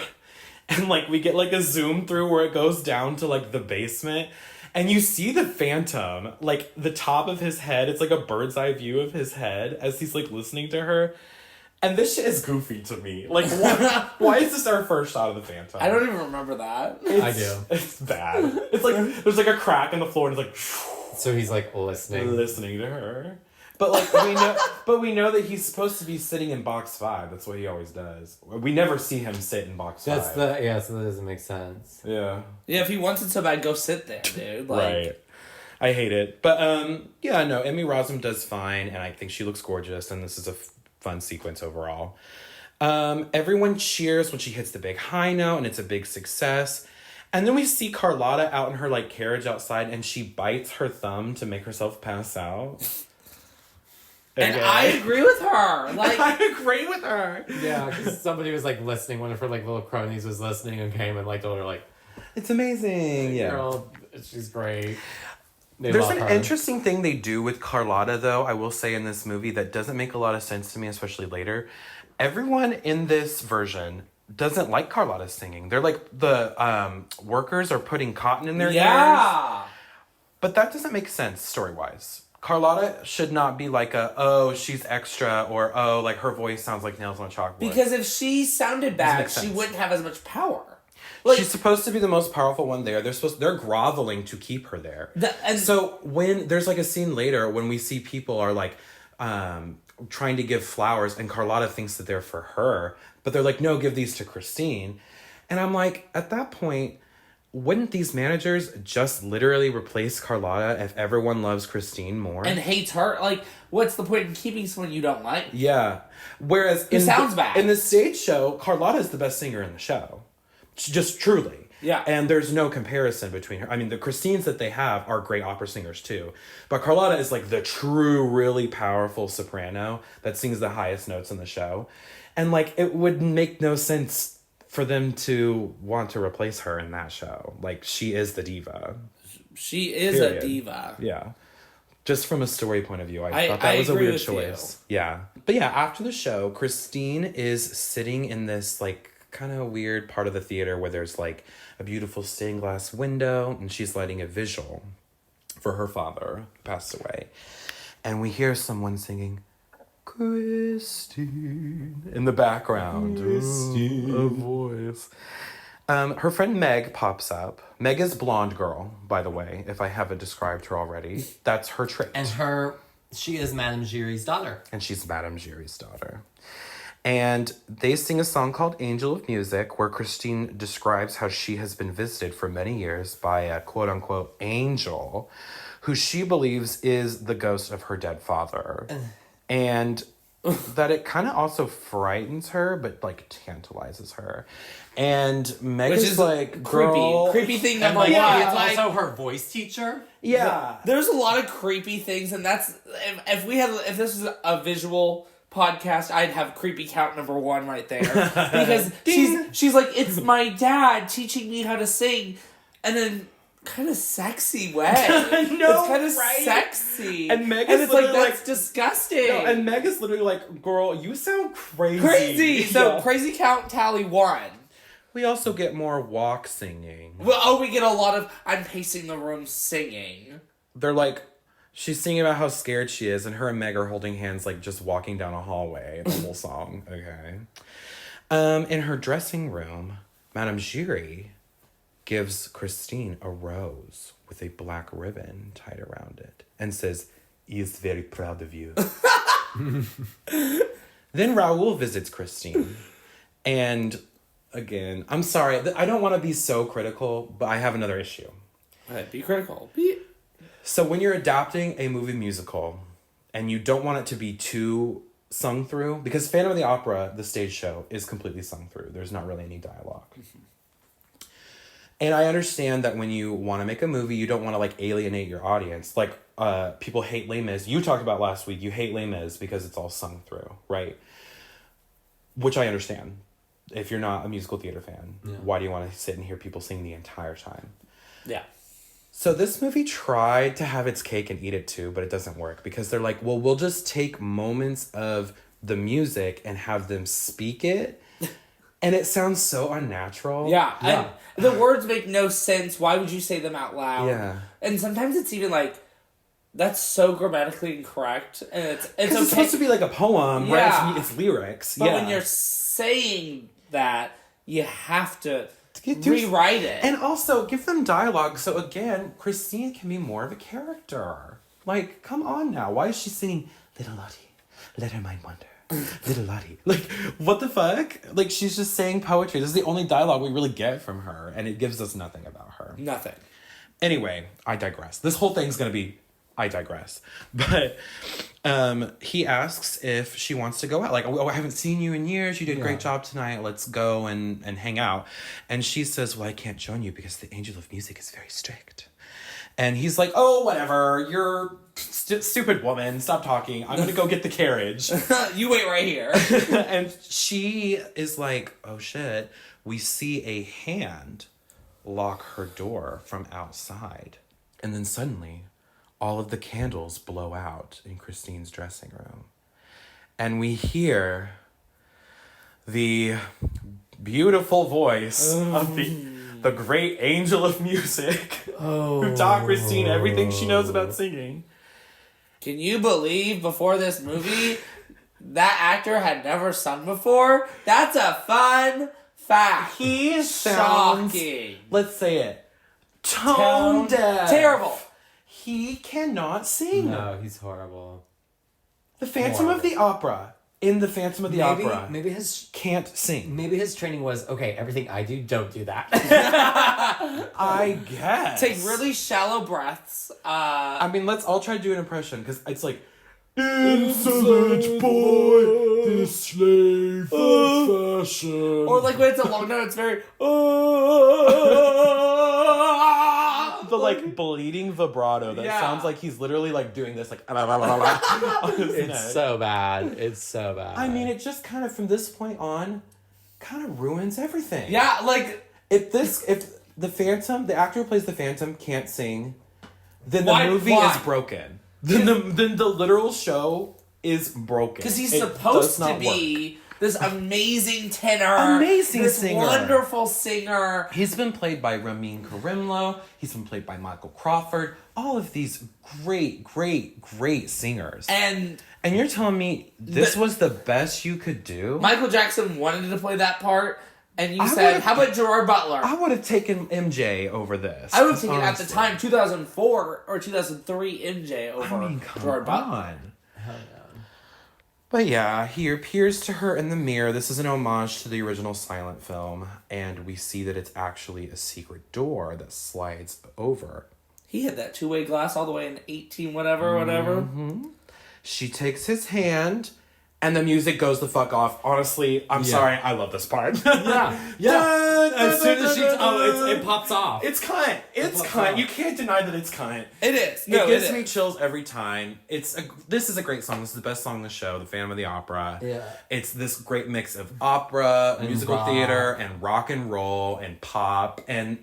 and like we get like a zoom through where it goes down to like the basement, and you see the Phantom, like the top of his head. It's like a bird's eye view of his head as he's like listening to her. And this shit is goofy to me. Like, why is this our first shot of the Phantom? I don't even remember that. I do. It's bad. It's like, there's like a crack in the floor and it's like... So he's like listening to her. But like, we know that he's supposed to be sitting in box 5. That's what he always does. We never see him sit in box 5. So that doesn't make sense. Yeah. Yeah, if he wants it so bad, go sit there, dude. Like, Right. I hate it. But, yeah, no, Emmy Rossum does fine, and I think she looks gorgeous, and this is a fun sequence overall. Everyone cheers when she hits the big high note, and it's a big success. And then we see Carlotta out in her, like, carriage outside, and she bites her thumb to make herself pass out. And I agree with her. Like, I agree with her. Yeah, because somebody was like listening. One of her like little cronies was listening and came and like told her like, It's amazing. Yeah. Girl, she's great. There's an interesting thing they do with Carlotta, though, I will say, in this movie that doesn't make a lot of sense to me, especially later. Everyone in this version doesn't like Carlotta's singing. They're like, the workers are putting cotton in their ears. But that doesn't make sense story-wise. Carlotta should not be like she's extra, or, like, her voice sounds like nails on a chalkboard. because if she sounded bad, she wouldn't have as much power. Like, she's supposed to be the most powerful one there. They're groveling to keep her there. And so when there's like a scene later when we see people are like trying to give flowers, and Carlotta thinks that they're for her, but they're like, no, give these to Christine. And I'm like, at that point, wouldn't these managers just literally replace Carlotta if everyone loves Christine more? And hates her? Like, what's the point in keeping someone you don't like? Yeah. Whereas bad. In the stage show, Carlotta is the best singer in the show. Just truly. Yeah. And there's no comparison between her. I mean, the Christines that they have are great opera singers too. But Carlotta is like the true, really powerful soprano that sings the highest notes in the show. And like, it would make no sense for them to want to replace her in that show. Like, she is the diva. She is a diva. Yeah. Just from a story point of view, I thought that was a weird choice. Yeah. But yeah, after the show, Christine is sitting in this like kind of weird part of the theater where there's like a beautiful stained glass window, and she's lighting a vigil for her father who passed away. And we hear someone singing, Christine, in the background. Christine. A voice. Her friend Meg pops up. Meg is blonde girl, by the way, if I haven't described her already. That's her trait. And she is Madame Giry's daughter. And she's Madame Giry's daughter. And they sing a song called Angel of Music, where Christine describes how she has been visited for many years by a quote-unquote angel, who she believes is the ghost of her dead father. And that it kind of also frightens her, but, like, tantalizes her. And Meg is like, girl... Creepy thing And number like, one. it's Like, also her voice teacher. Yeah. there's a lot of creepy things, and that's... If this was a visual podcast, I'd have creepy count number 1 right there. Because she's like, it's my dad teaching me how to sing. And then... kind of sexy way. It's kind of sexy. And Meg and is it's like, literally that's disgusting. No, and Meg is literally like, girl, you sound crazy. Crazy. So Yeah. crazy count tally 1. We also get more walk singing. Well, we get a lot of I'm pacing the room singing. They're like, she's singing about how scared she is, and her and Meg are holding hands, like just walking down a hallway. The whole song. Okay. In her dressing room, Madame Giry gives Christine a rose with a black ribbon tied around it and says, "He is very proud of you." Then Raoul visits Christine. And again, I'm sorry, I don't want to be so critical, but I have another issue. Be critical. So when you're adapting a movie musical and you don't want it to be too sung through, because Phantom of the Opera, the stage show, is completely sung through. There's not really any dialogue. And I understand that when you want to make a movie, you don't want to like alienate your audience. Like people hate Les Mis. You talked about last week, you hate Les Mis because it's all sung through, right? Which I understand. If you're not a musical theater fan, why do you want to sit and hear people sing the entire time? Yeah. So this movie tried to have its cake and eat it too, but it doesn't work because they're like, well, we'll just take moments of the music and have them speak it. And it sounds so unnatural. Yeah. And the words make no sense. Why would you say them out loud? Yeah. And sometimes it's even like, That's so grammatically incorrect, and it's okay. It's supposed to be like a poem, Yeah. right? It's lyrics. But when you're saying that, you have to Get rewrite it. And also give them dialogue. So again, Christine can be more of a character. Like, come on now. Why is she singing Little Lottie? Let her mind wander. Little Lottie. Like, what the fuck? Like, she's just saying poetry. This is the only dialogue we really get from her, and it gives us nothing about her. Nothing. Anyway, I digress. This whole thing's gonna be I digress. But he asks if she wants to go out. Like, oh, I haven't seen you in years. You did a great job tonight. Let's go and hang out. And she says, well, I can't join you because the angel of music is very strict. And he's like, oh, whatever. You're stupid woman. Stop talking. I'm going to go get the carriage. You wait right here. And she is like, oh, shit. We see a hand lock her door from outside. And then suddenly, all of the candles blow out in Christine's dressing room. And we hear the beautiful voice of the great angel of music who taught Christine everything she knows about singing. Can you believe before this movie, that actor had never sung before? That's a fun fact. He sounds, shocking. let's say it, tone deaf. Terrible. He cannot sing. No, he's horrible. The Phantom of the Opera. In the Phantom of the Opera. Maybe his can't sing. Maybe his training was, okay, everything I do, don't do that. I guess. Take really shallow breaths. I mean, let's all try to do an impression, because it's like, insolent boy, this slave of fashion. Or like when it's a long note, it's very... The like bleeding vibrato that sounds like he's literally like doing this like on his neck. It's so bad. It's so bad. I mean, it just kind of from this point on kind of ruins everything. Yeah, like... If the Phantom, the actor who plays the Phantom can't sing, then the movie is broken. Then the literal show is broken. Because he's supposed to be this amazing tenor. Amazing this singer. Wonderful singer. He's been played by Ramin Karimlo. He's been played by Michael Crawford. All of these great, great, great singers. And you're telling me this was the best you could do? Michael Jackson wanted to play that part, and you said, how about Gerard Butler? I would have taken MJ over this. I would have taken, at the time, 2004 or 2003 MJ over Gerard Butler. Hell yeah. But yeah, he appears to her in the mirror. This is an homage to the original silent film, and we see that it's actually a secret door that slides over. He had that two-way glass all the way in 18 whatever. She takes his hand, and the music goes the fuck off. Honestly, I'm sorry, I love this part. Yeah. As soon as it pops off. It's cunt. It's cunt. You can't deny that it's cunt. It is. No, it gives me chills every time. This is a great song. This is the best song in the show, The Phantom of the Opera. Yeah. It's this great mix of opera, And musical rock. theater, and rock and roll, and pop, and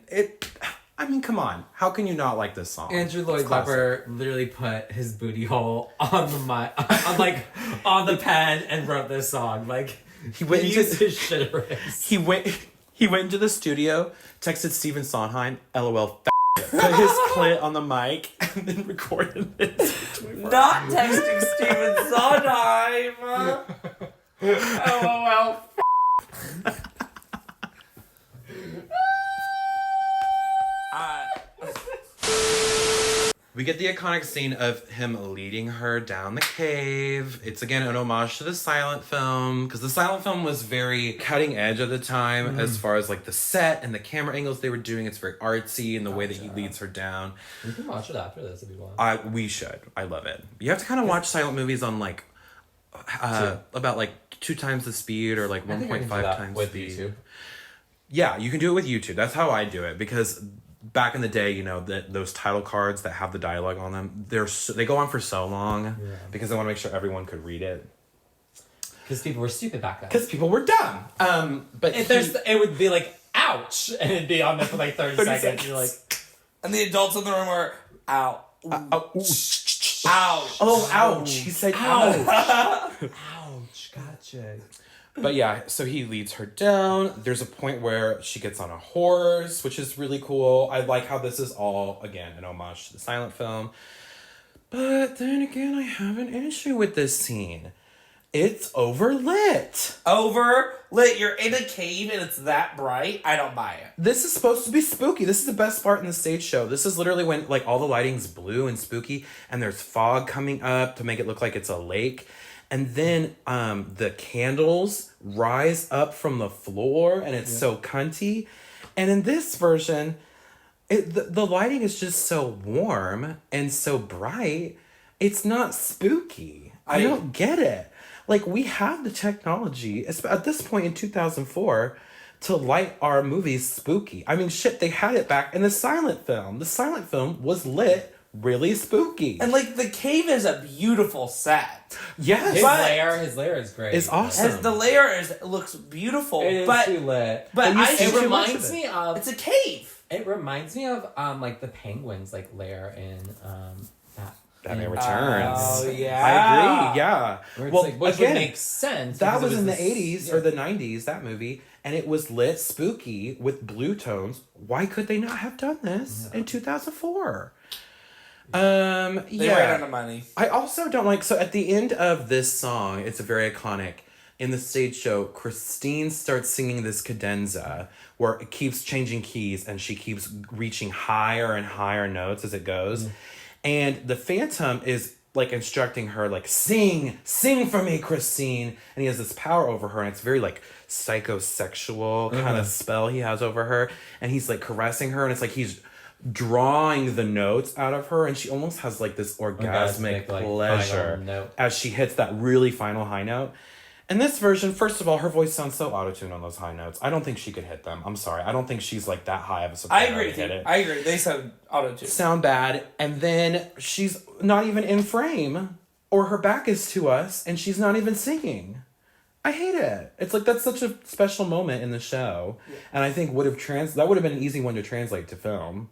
I mean, come on. How can you not like this song? Andrew Lloyd Webber literally put his booty hole on the on the pen and wrote this song. Like he went into his shivers. He went into the studio, texted Stephen Sondheim, LOL, put his clit on the mic, and then recorded this. Not texting Stephen Sondheim. LOL. We get the iconic scene of him leading her down the cave. It's again an homage to the silent film, because the silent film was very cutting edge at the time as far as like the set and the camera angles they were doing. It's very artsy in the way that he leads her down. We can watch it after this if you want. We should. I love it. You have to kind of watch silent movies on like about like 2 times the speed or like 1.5 times with speed. YouTube. Yeah, you can do it with YouTube. That's how I do it, because back in the day, you know, those title cards that have the dialogue on them, they go on for so long because they want to make sure everyone could read it. Because people were stupid back then. Because people were dumb. But it would be like, ouch! And it'd be on there for like 30 seconds. You're like... And the adults in the room were, ow. Ouch. Ouch. Oh, ouch. He said ouch. Ouch. Gotcha. But yeah, so he leads her down. There's a point where she gets on a horse, which is really cool. I like how this is all, again, an homage to the silent film. But then again, I have an issue with this scene. It's overlit. Overlit. You're in a cave and it's that bright. I don't buy it. This is supposed to be spooky. This is the best part in the stage show. This is literally when like all the lighting's blue and spooky and there's fog coming up to make it look like it's a lake. And then the candles rise up from the floor and it's so cunty. And in this version, the lighting is just so warm and so bright. It's not spooky. I don't get it. Like, we have the technology at this point in 2004 to light our movies spooky. I mean, shit, they had it back in the silent film. The silent film was lit really spooky. And like the cave is a beautiful set. Yes. His lair is great. It's awesome. As the layer looks beautiful. It is but, too lit. But it reminds me of... It's a cave. It reminds me of like the penguins like lair in Batman Returns. Oh, yeah. I agree, yeah. Well, like, which would make sense. That was in the 80s or the 90s, that movie, and it was lit spooky with blue tones. Why could they not have done this in 2004? They ran out of money. I also don't like, so at the end of this song, it's a very iconic, in the stage show, Christine starts singing this cadenza where it keeps changing keys and she keeps reaching higher and higher notes as it goes. And the Phantom is like instructing her, like, sing for me, Christine. And he has this power over her, and it's very like psychosexual kind of spell he has over her. And he's like caressing her, and it's like he's drawing the notes out of her, and she almost has like this orgasmic pleasure as she hits that really final high note. In this version, first of all, her voice sounds so auto-tuned on those high notes. I don't think she could hit them. I'm sorry. I don't think she's like that high of a soprano. I agree. I agree. They sound auto-tuned. Sound bad. And then she's not even in frame, or her back is to us, and she's not even singing. I hate it. It's like that's such a special moment in the show, and I think that would have been an easy one to translate to film,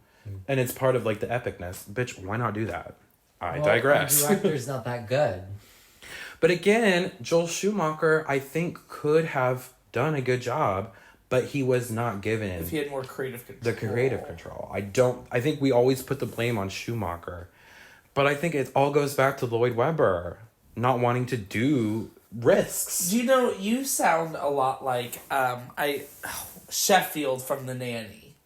and it's part of like the epicness. Bitch, why not do that? I digress. The director's not that good. But again, Joel Schumacher, I think, could have done a good job, but he was not given if he had more creative control. the creative control. I think we always put the blame on Schumacher, but I think it all goes back to Lloyd Webber not wanting to do risks. Do you know, you sound a lot like Sheffield from The Nanny.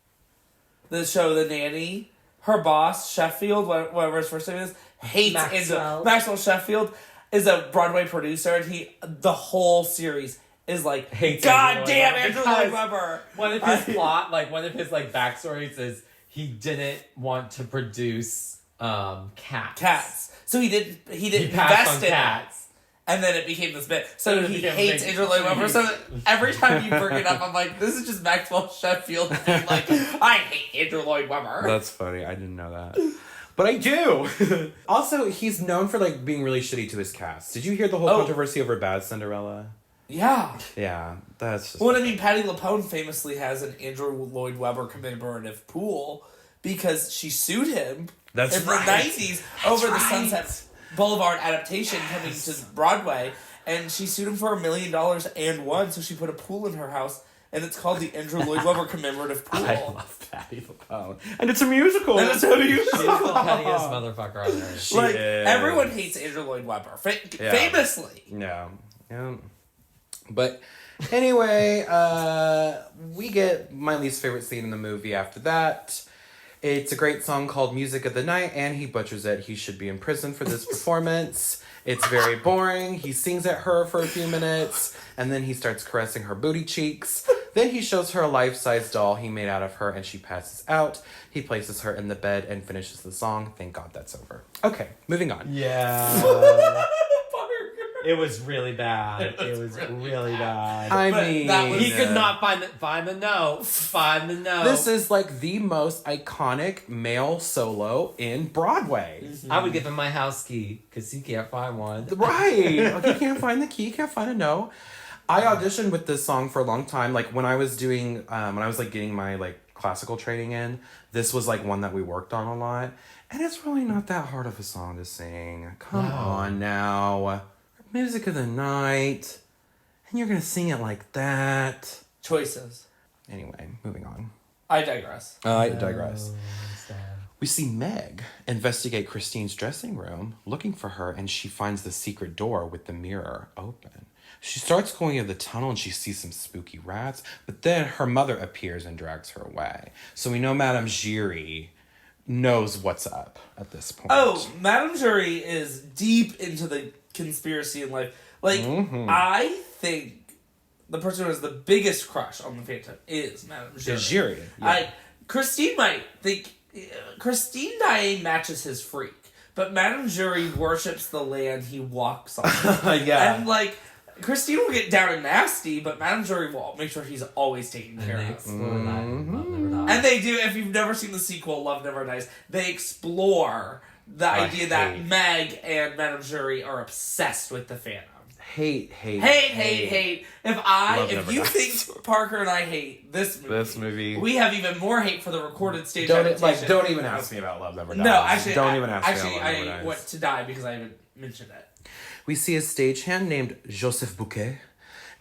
The show The Nanny. Her boss, Sheffield, whatever his first name is, hates Maxwell Sheffield is a Broadway producer, and the whole series is like, hates God damn Andrew Lloyd Webber. One of his one of his backstories is he didn't want to produce cats. So he didn't passed invest in cats. And then it became this bit. So he hates Andrew Lloyd Webber. So every time you bring it up, I'm like, this is just Maxwell Sheffield being like, I hate Andrew Lloyd Webber. That's funny. I didn't know that. But I do. Also, he's known for being really shitty to his cast. Did you hear the whole controversy over Bad Cinderella? Yeah. Yeah, that's just... Well, I mean, Patti LuPone famously has an Andrew Lloyd Webber commemorative pool because she sued him in the 90s over the Sunset Boulevard adaptation coming to Broadway, and she sued him for $1 million and won, so she put a pool in her house. And it's called the Andrew Lloyd Webber commemorative pool. I love Patti LuPone. And it's a musical. She's the pettiest motherfucker on earth. She is. Everyone hates Andrew Lloyd Webber. Famously. Yeah. But anyway, we get my least favorite scene in the movie after that. It's a great song called Music of the Night, and he butchers it. He should be in prison for this performance. It's very boring. He sings at her for a few minutes, and then he starts caressing her booty cheeks. Then he shows her a life-size doll he made out of her, and she passes out. He places her in the bed and finishes the song. Thank God that's over. Okay, moving on. Yeah. It was really bad. It was really bad. I mean... He could not find the note. Find the note. This is the most iconic male solo in Broadway. Mm-hmm. I would give him my house key, because he can't find one. Right. He can't find the key, can't find a note. I auditioned with this song for a long time. When I was doing, when I was getting my classical training in, this was one that we worked on a lot. And it's really not that hard of a song to sing. Come on now. Music of the Night. And you're going to sing it like that. Choices. Anyway, moving on. I digress. I digress. We see Meg investigate Christine's dressing room, looking for her, and she finds the secret door with the mirror open. She starts going into the tunnel and she sees some spooky rats, but then her mother appears and drags her away. So we know Madame Giry knows what's up at this point. Oh, Madame Giry is deep into the conspiracy in life. Like, I think the person who has the biggest crush on the Phantom is Madame Giry. Giry. Yeah. Christine might think... Christine dying matches his freak, but Madame Giry worships the land he walks on. Yeah. And, like, Christine will get down and nasty, but Madame Giry will make sure he's always taken care of. Explore that. Love Never Dies. And they do, if you've never seen the sequel, Love Never Dies, they explore the idea that Meg and Madame Giry are obsessed with the Phantom. Hate. If you think Parker and I hate this movie, we have even more hate for the recorded stage adaptation. Don't even ask me about Love Never Dies. No, actually, don't even ask me about Love Never I Dies. want to die because I haven't mentioned it. We see a stagehand named Joseph Bouquet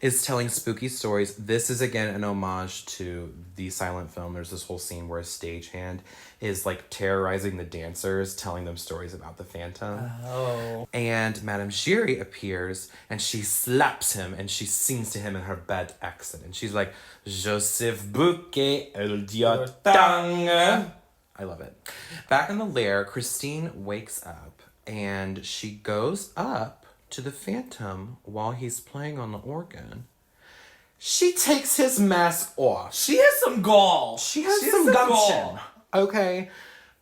is telling spooky stories. This is again an homage to the silent film. There's this whole scene where a stagehand is like terrorizing the dancers, telling them stories about the Phantom. Oh. And Madame Giry appears and she slaps him and she sings to him in her bad accent. And she's like, Joseph Bouquet, el diotang. I love it. Back in the lair, Christine wakes up and she goes up to the Phantom while he's playing on the organ. She takes his mask off. She has some gall. She has some gumption. Okay.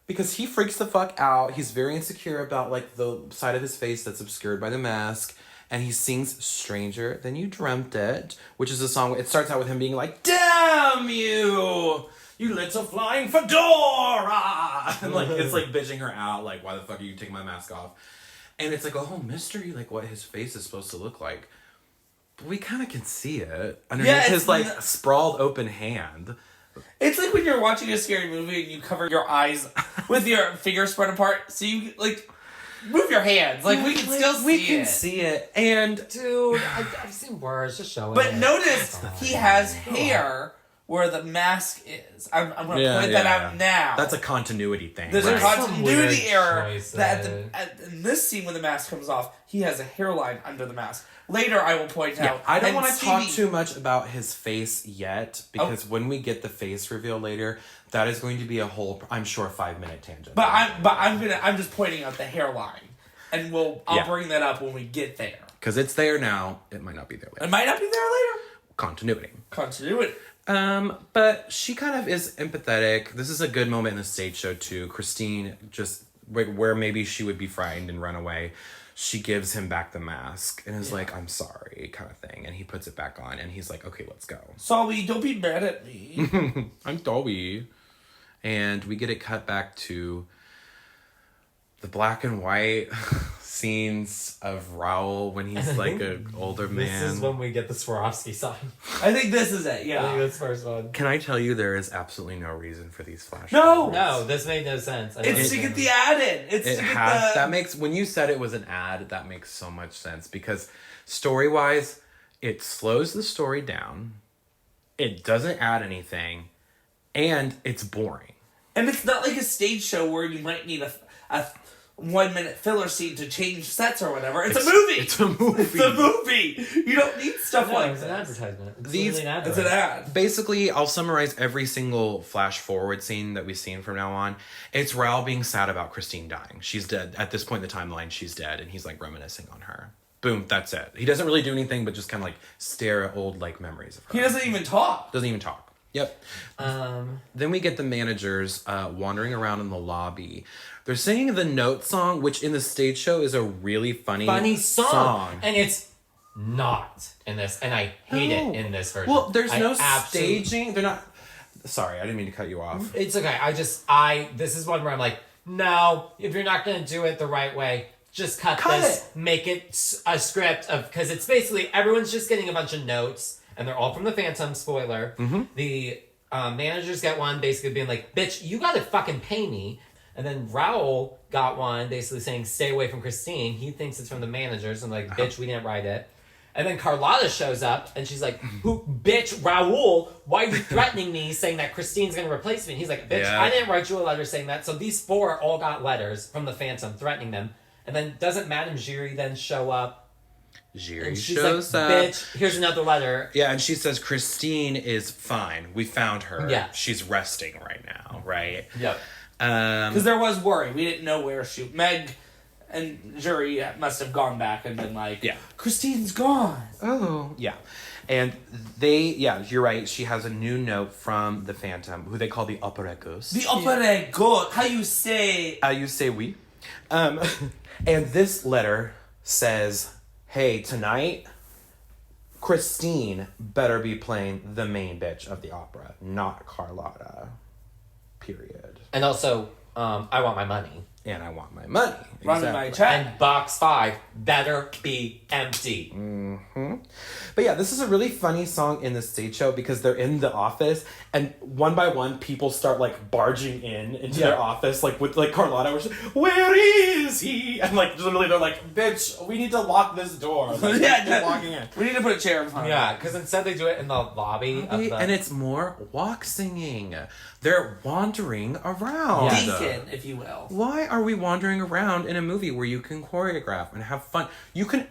Because he freaks the fuck out. He's very insecure about like the side of his face that's obscured by the mask. And he sings Stranger Than You Dreamt It, which is a song. It starts out with him being like, damn you! You little flying fedora! And like, it's like bitching her out. Like, why the fuck are you taking my mask off? And it's like a whole mystery, like what his face is supposed to look like. But we kind of can see it underneath his like sprawled open hand. It's like when you're watching a scary movie and you cover your eyes with your fingers spread apart, so you like move your hands. Like we can still see it. We can see it, and Dude, I've seen worse. Just showing but it. notice he has hair where the mask is. I'm going to point that out now. That's a continuity thing. There's a continuity error choices. that in this scene when the mask comes off, he has a hairline under the mask. Later, I will point out. I don't want to talk too much about his face yet, because when we get the face reveal later, that is going to be a whole, I'm sure, 5-minute tangent. But I'm just pointing out the hairline, and I'll bring that up when we get there. Because it's there now, it might not be there later. It might not be there later. Continuity. But she kind of is empathetic. This is a good moment in the stage show too. Christine just where maybe she would be frightened and run away. She gives him back the mask and is like, I'm sorry, kind of thing. And he puts it back on and he's like, okay, let's go. Sorry, don't be mad at me. I'm sorry. And we get it cut back to the black and white scenes of Raoul when he's like an older man. This is when we get the Swarovski sign. I think this is it, I yeah. think that's the first one. Can I tell you there is absolutely no reason for these flash No! forwards? No, this made no sense. It's to get the ad in. It's to get the... That makes, when you said it was an ad, that makes so much sense because story-wise, it slows the story down, it doesn't add anything, and it's boring. And it's not like a stage show where you might need a 1-minute filler scene to change sets or whatever. It's a movie. It's a movie. It's a movie. You don't need stuff like it's this. an advertisement. It's It's an ad. Basically, I'll summarize every single flash forward scene that we've seen from now on. It's Raoul being sad about Christine dying. She's dead. At this point in the timeline, she's dead, and he's like reminiscing on her. Boom, that's it. He doesn't really do anything but just kind of like stare at old like memories of her. He doesn't even talk. Doesn't even talk. Yep. Then we get the managers wandering around in the lobby. They're singing the Note song, which in the stage show is a really funny song. And it's not in this, and I hate it in this version. Well, there's no staging. They're not... Sorry, I didn't mean to cut you off. It's okay. This is one where I'm like, no, if you're not going to do it the right way, just cut this. Make it a script of... Because it's basically, everyone's just getting a bunch of notes. And they're all from the Phantom, spoiler. Mm-hmm. The managers get one basically being like, bitch, you gotta fucking pay me. And then Raoul got one basically saying, stay away from Christine. He thinks it's from the managers. I'm like, bitch, we didn't write it. And then Carlotta shows up, and she's like, "Who, bitch, Raul, why are you threatening me, saying that Christine's going to replace me?" And he's like, "Bitch, I didn't write you a letter saying that." So these 4 all got letters from the Phantom threatening them. And then doesn't Madame Giry then show up? Giry And she's shows like, up. "Bitch, here's another letter." Yeah, and she says Christine is fine. We found her. Yeah. She's resting right now, right? Yep. Because there was worry. We didn't know where Meg and Jury must have gone back and been like, Yeah. Christine's gone. Oh, yeah. And you're right. She has a new note from the Phantom, who they call the Opera Ghost. The Opera Ghost. How you say? You say oui. And this letter says, "Hey, tonight, Christine better be playing the main bitch of the opera, not Carlotta. Period. And also, I want my money. And I want my money. Run my check. And box 5 better be empty. But yeah, this is a really funny song in the stage show because they're in the office and one by one people start like barging into their office, like with like Carlotta, which is, "Where is he?" And like literally they're like, "Bitch, we need to lock this door." Like, keep walking in. We need to put a chair in front of Yeah, because instead they do it in the lobby of the... And it's more walk singing. They're wandering around. Deacon, if you will. Why are we wandering around in a movie where you can choreograph and have fun? You can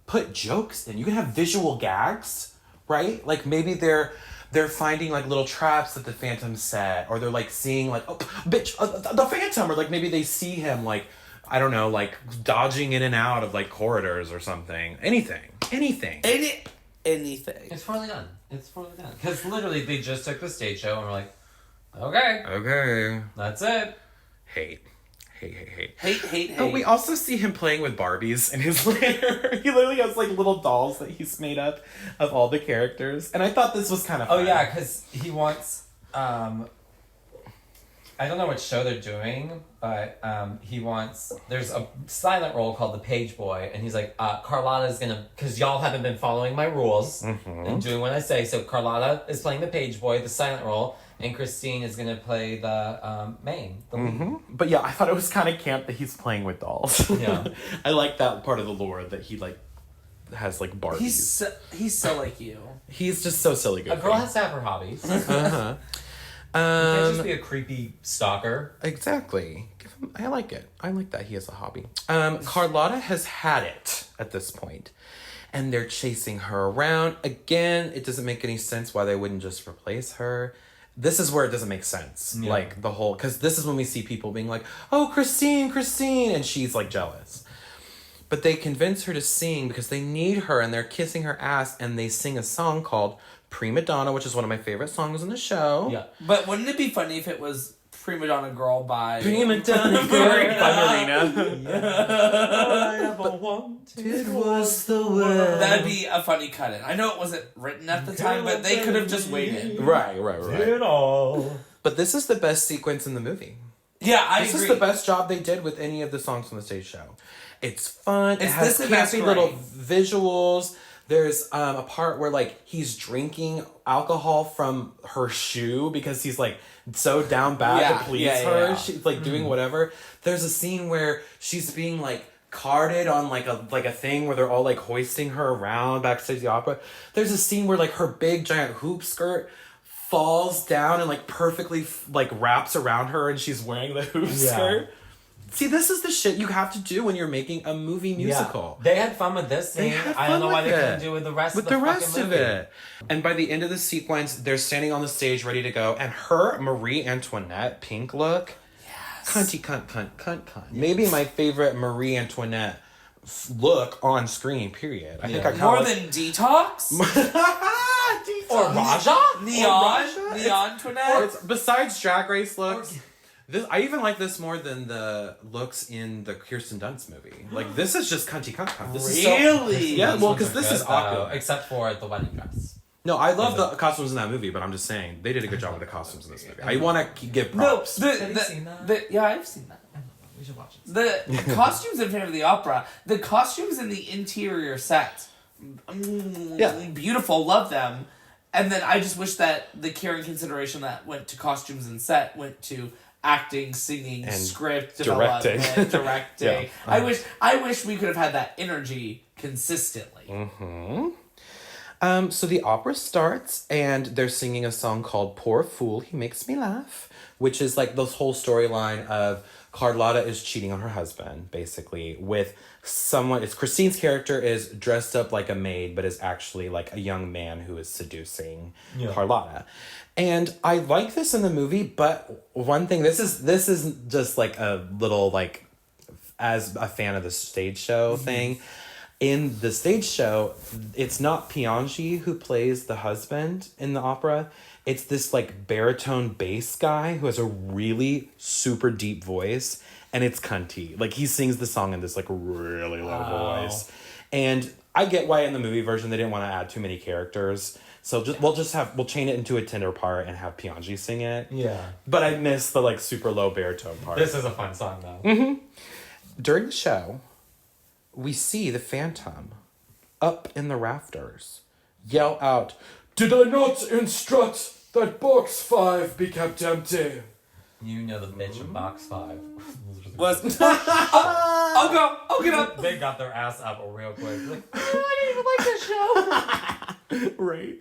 put jokes in. You can have visual gags, right? Like maybe they're finding like little traps that the Phantom set, or they're like seeing like, "Oh, bitch, the Phantom," or like maybe they see him like, I don't know, like dodging in and out of like corridors or something. Anything. Anything. It's fully done. Because literally they just took the stage show and were like, okay, that's it. Hate. Hate. Oh, we also see him playing with Barbies in his lair. He literally has like little dolls that he's made up of all the characters. And I thought this was kind of fun. Oh yeah, because he wants, I don't know what show they're doing, but he wants, there's a silent role called the Page Boy, and he's like, Carlotta's gonna, because y'all haven't been following my rules and doing what I say, so Carlotta is playing the Page Boy, the silent role, and Christine is gonna play the main, the lead. But yeah, I thought it was kind of camp that he's playing with dolls. Yeah. I like that part of the lore that he like has like Barbies. He's so like you. He's just so silly good. A girl has to have her hobbies. You Uh-huh. can't just be a creepy stalker. Exactly. I like it. I like that he has a hobby. Carlotta has had it at this point, and they're chasing her around. Again, it doesn't make any sense why they wouldn't just replace her. This is where it doesn't make sense. Yeah. Like the whole, because this is when we see people being like, "Oh, Christine," and she's like jealous. But they convince her to sing because they need her, and they're kissing her ass, and they sing a song called Prima Donna, which is one of my favorite songs in the show. Yeah. But wouldn't it be funny if it was Prima Donna Girl by... Prima Donna Girl by Marina. I ever wanted It was the word. That'd be a funny cut-in. I know it wasn't written at the time, but they could have just waited. Right. it all. But this is the best sequence in the movie. Yeah, I This agree. is the best job they did with any of the songs on the stage show. It's fun. It has this and that's campy great. little visuals. There's a part where like he's drinking alcohol from her shoe because he's like so down bad to please her. Yeah. She's like doing whatever. There's a scene where she's being like carted on like a thing where they're all like hoisting her around backstage the opera. There's a scene where like her big giant hoop skirt falls down and like perfectly like wraps around her and she's wearing the hoop skirt. See, this is the shit you have to do when you're making a movie musical. Yeah. They had fun with this scene. I don't know why they couldn't do it with the rest of the rest fucking of movie. it. And by the end of the sequence, they're standing on the stage ready to go. And her Marie Antoinette pink look. Yes. Cunty, cunt. Maybe my favorite Marie Antoinette look on screen, period. I think I More than Detox? Or Raja? Neon Antoinette? Besides Drag Race looks... I even like this more than the looks in the Kirsten Dunst movie. Like, this is just cunty cunt. This is Really? yeah, well, because this is awkward. Except for the wedding dress. No, I love the costumes in that movie, but I'm just saying, they did a good job with the costumes in this movie. I want to give props. Have you seen that? Yeah, I've seen that. We should watch it. The costumes in Phantom of the Opera, the costumes in the interior set, beautiful, love them. And then I just wish that the care and consideration that went to costumes and set went to acting, singing, And script directing. development, directing. Yeah. I wish we could have had that energy consistently. So the opera starts, and they're singing a song called Poor Fool, He Makes Me Laugh, which is like this whole storyline of Carlotta is cheating on her husband, basically, with someone. It's Christine's character is dressed up like a maid, but is actually like a young man who is seducing Carlotta. And I like this in the movie, but one thing, this is just like a little, like, as a fan of the stage show thing. In the stage show, it's not Piangi who plays the husband in the opera. It's this like baritone bass guy who has a really super deep voice, and it's cunty. Like, he sings the song in this like really low voice. And I get why in the movie version they didn't want to add too many characters. So we'll chain it into a tender part and have Piangi sing it. Yeah. But I miss the like super low baritone part. This is a fun song though. During the show, we see the Phantom up in the rafters yell out, "Did I not instruct that box 5 be kept empty?" You know the bitch in box 5. Was I'll get up. They got their ass up real quick. Like, I didn't even like this show. Right.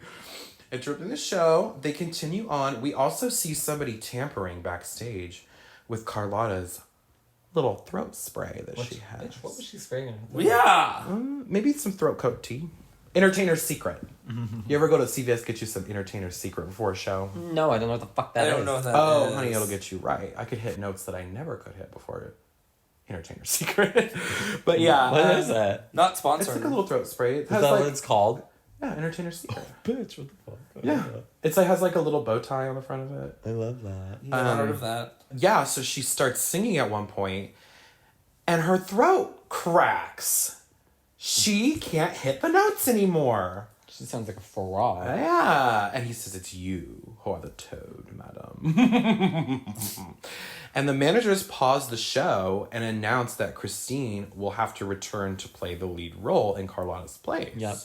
Interrupting the show, they continue on. We also see somebody tampering backstage with Carlotta's little throat spray that she has. Bitch, what was she spraying? Yeah. Maybe some throat coat tea. Entertainer's Secret. You ever go to CVS, get you some Entertainer's Secret before a show? No, I don't know what the fuck that is. I don't know what that is. Oh, honey, it'll get you right. I could hit notes that I never could hit before Entertainer's Secret. But yeah. What is that? Not It's sponsored. like a little throat spray. It Is has that like, what it's called? yeah, Entertainer's Secret. Bitch, what the fuck? Yeah. It's like has like a little bow tie on the front of it. I love that. Never heard of that. Yeah, so she starts singing at one point, and her throat cracks. She can't hit the notes anymore. She sounds like a frog. Yeah. And he says, "It's you who are the toad, madam." And the managers pause the show and announce that Christine will have to return to play the lead role in Carlotta's place. Yep.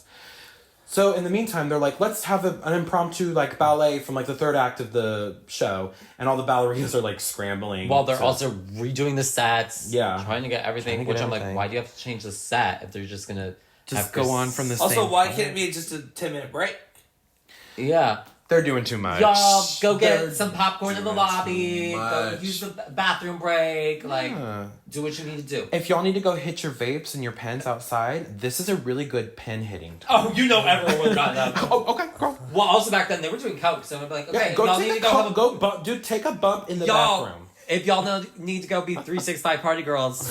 So in the meantime, they're like, let's have an impromptu like ballet from like the third act of the show, and all the ballerinas are like scrambling. While they're also redoing the sets. Yeah. Trying to get everything. Trying to get Which I'm everything. like, why do you have to change the set if they're just gonna just go on from the same. Also, why can't it be just a 10-minute break? Yeah. They're doing too much. Y'all go They're get some popcorn in the doing lobby. too Go much. use the bathroom break. Like, Yeah. do what you need to do. If y'all need to go hit your vapes and your pens outside, this is a really good pen hitting time. Oh, you know everyone got that. Oh, okay, girl. Well, also back then they were doing coke, so I'd be like, okay, Yeah, if go y'all take need a to go have a go bump, dude. Take a bump in the y'all. bathroom. If y'all need to go be 365 party girls,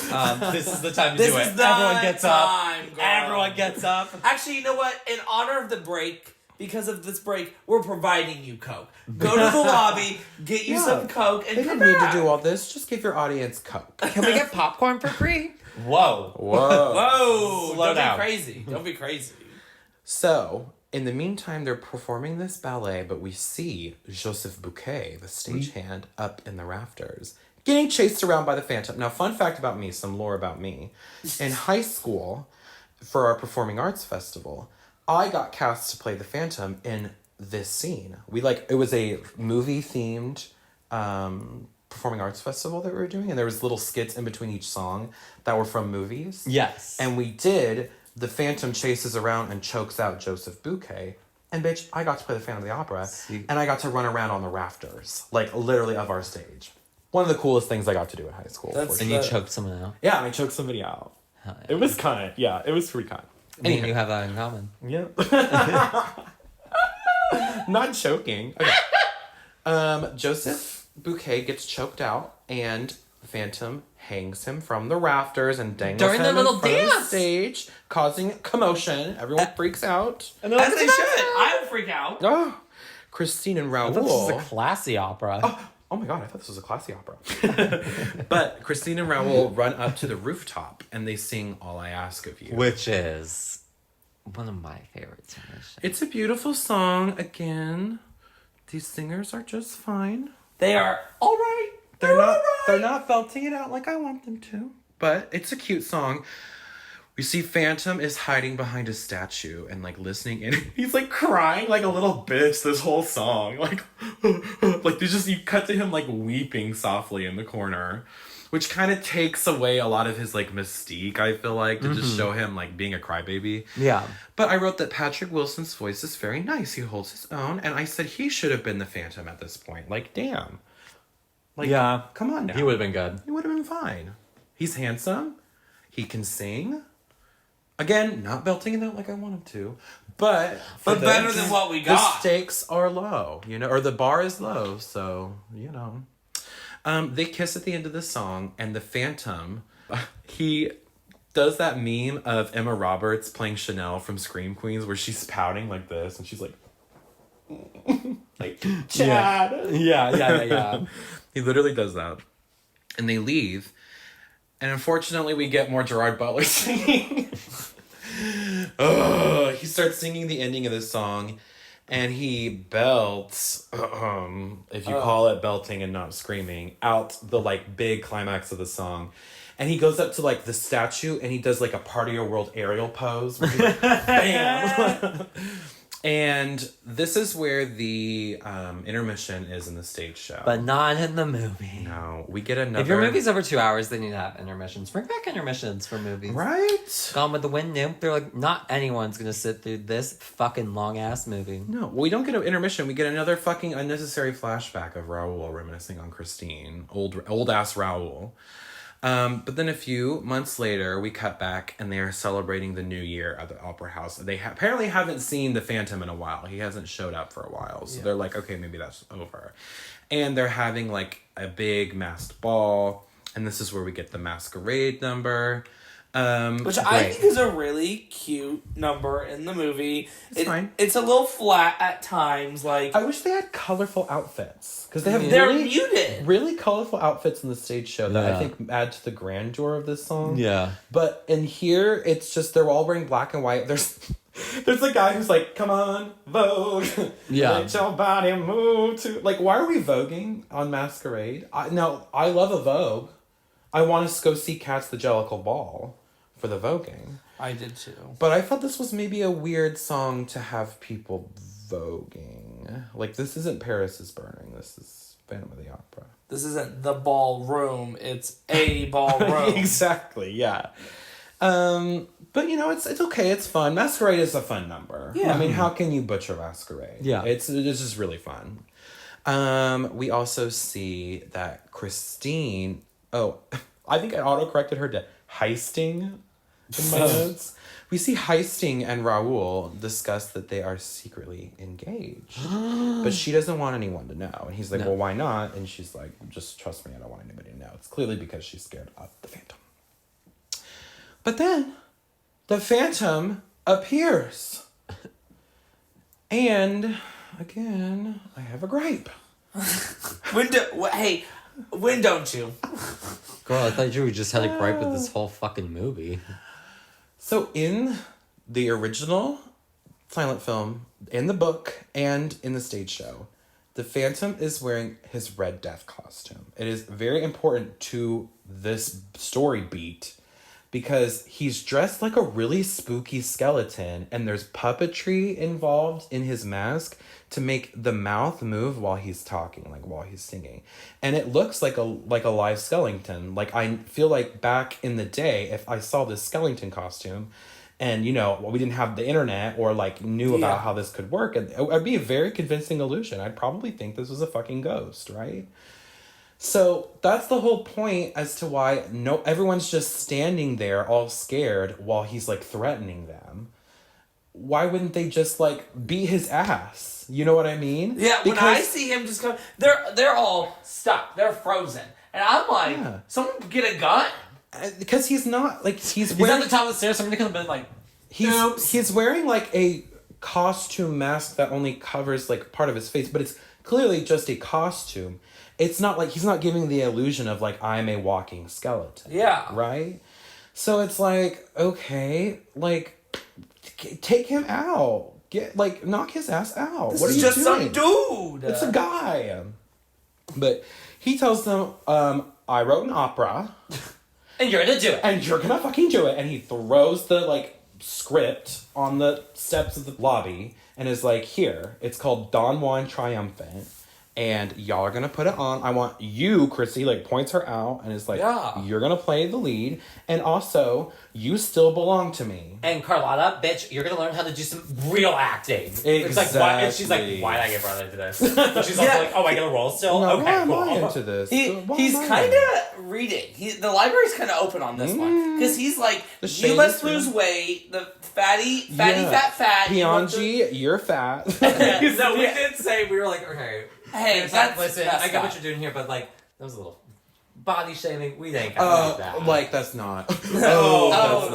this is the time to This do is it. the Everyone gets time, up. girl. Everyone gets up. Actually, you know what? In honor of the break, because of this break, we're providing you Coke. Go to the lobby, get you Yeah. some Coke, and They come didn't need back. to do all this. Just give your audience Coke. Can we get popcorn for free? Whoa. Whoa. Whoa! Slow don't down. be crazy. Don't be crazy. So, in the meantime, they're performing this ballet, but we see Joseph Bouquet, the stagehand, up in the rafters, getting chased around by the Phantom. Now, fun fact about me, some lore about me. In high school, for our performing arts festival, I got cast to play the Phantom in this scene. It was a movie-themed performing arts festival that we were doing, and there was little skits in between each song that were from movies. Yes. And we did, the Phantom chases around and chokes out Joseph Bouquet. And bitch, I got to play the Phantom of the Opera. And I got to run around on the rafters. Like, literally of our stage. One of the coolest things I got to do in high school. That's- for and sure. you choked someone out. Yeah, and I choked somebody out. Hell yeah. It was kind. Yeah, it was pretty kind. Me and you have that in common. Yeah. Not choking. Okay. Joseph Bouquet gets choked out, and Phantom hangs him from the rafters and dangles During him their little in front of the dance. stage, causing commotion. Everyone freaks out. And As they should. I would freak out. Oh, Christine and I thought this was a Raoul. classy opera. Oh my god, I thought this was a classy opera. But Christine and Raoul run up to the rooftop and they sing All I Ask of You. Which is one of my favorites in this show. It's a beautiful song. Again, these singers are just fine. They are all right. They're not belting it out like I want them to. But it's a cute song. We see Phantom is hiding behind a statue and like listening in. He's like crying like a little bitch this whole song. Like Like, you cut to him, like, weeping softly in the corner, which kind of takes away a lot of his, like, mystique, I feel like, to just show him, like, being a crybaby. Yeah. But I wrote that Patrick Wilson's voice is very nice. He holds his own. And I said he should have been the Phantom at this point. Like, damn. Like, yeah. Come on now. He would have been good. He would have been fine. He's handsome. He can sing. Again, not belting it out like I want him to. But better than what we got. The stakes are low, or the bar is low, so, They kiss at the end of the song, and the Phantom, he does that meme of Emma Roberts playing Chanel from Scream Queens, where she's pouting like this, and she's like, like, Chad. Yeah. He literally does that. And they leave, and unfortunately we get more Gerard Butler singing. He starts singing the ending of this song, and he belts, if you call it belting and not screaming, out the, like, big climax of the song. And he goes up to, like, the statue, and he does, like, a Part of Your World aerial pose. Where he's like, bam! And this is where the intermission is in the stage show. But not in the movie. No, we get another... If your movie's over 2 hours, they need to have intermissions. Bring back intermissions for movies. Right? Gone with the Wind, nope. They're like, not anyone's gonna sit through this fucking long-ass movie. No, we don't get an intermission. We get another fucking unnecessary flashback of Raoul reminiscing on Christine. Old-ass Raoul. But then a few months later, we cut back, and they are celebrating the new year at the Opera House. They apparently haven't seen the Phantom in a while. He hasn't showed up for a while. So they're like, okay, maybe that's over. And they're having, like, a big masked ball. And this is where we get the masquerade number. Which I think is a really cute number in the movie. It's fine. It's a little flat at times. Like, I wish they had colorful outfits. Because they have they're muted. Really colorful outfits in the stage show that I think add to the grandeur of this song. Yeah. But in here, it's just they're all wearing black and white. There's a guy who's like, come on, Vogue. Yeah. Let your body move to... Like, why are we voguing on Masquerade? I love a Vogue. I want to go see Cats the Jellicle Ball for the voguing. I did too. But I thought this was maybe a weird song to have people voguing. Like, this isn't Paris is Burning. This is Phantom of the Opera. This isn't the ballroom. It's a ballroom. Exactly, yeah. But, it's okay. It's fun. Masquerade is a fun number. Yeah. I mean, how can you butcher Masquerade? Yeah. It's just really fun. We also see that Christine... Oh, I think I auto-corrected her to Heisting in my notes. We see Heisting and Raoul discuss that they are secretly engaged. But she doesn't want anyone to know. And he's like, well, why not? And she's like, just trust me, I don't want anybody to know. It's clearly because she's scared of the Phantom. But then, the Phantom appears. And, again, I have a gripe. When don't you? Girl, I thought you just had a gripe with this whole fucking movie. So in the original silent film, in the book, and in the stage show, the Phantom is wearing his Red Death costume. It is very important to this story beat because he's dressed like a really spooky skeleton and there's puppetry involved in his mask to make the mouth move while he's talking, like while he's singing. And it looks like a live skeleton. Like, I feel like back in the day, if I saw this skeleton costume and, we didn't have the internet or like knew about how this could work, it'd be a very convincing illusion. I'd probably think this was a fucking ghost, right? So that's the whole point as to why everyone's just standing there all scared while he's like threatening them. Why wouldn't they just like beat his ass? You know what I mean? Yeah, when I see him just come, they're all stuck. They're frozen. And I'm like, someone get a gun? Because he's not like He's at the top of the stairs, somebody could have been like, he's wearing like a costume mask that only covers like part of his face, but it's clearly just a costume. It's not like he's not giving the illusion of like I'm a walking skeleton. Yeah. Right? So it's like, okay, like take him out. Knock his ass out. This what are is you just doing? some dude. It's a guy. But he tells them, I wrote an opera. and you're gonna do it. And you're gonna fucking do it. And he throws the like script on the steps of the lobby and is like, here, it's called Don Juan Triumphant. and y'all are gonna put it on. I want you, Chrissy, like points her out and is like, you're gonna play the lead, and also you still belong to me. And Carlotta, bitch, you're gonna learn how to do some real acting. Exactly. It's like, why? And she's like, why did I get brought into this? But she's also like, oh, I get a role still. No, Okay, why am cool. I into this? He's kind of reading. The library's kind of open on this one because he's like, you must lose weight. The fatty, fat. Pianji, you're fat. No, we did say, we were like, okay. Hey, listen, I get what you're doing here, but like, that was a little body shaming. We ain't got that. Like, that's not. That's not.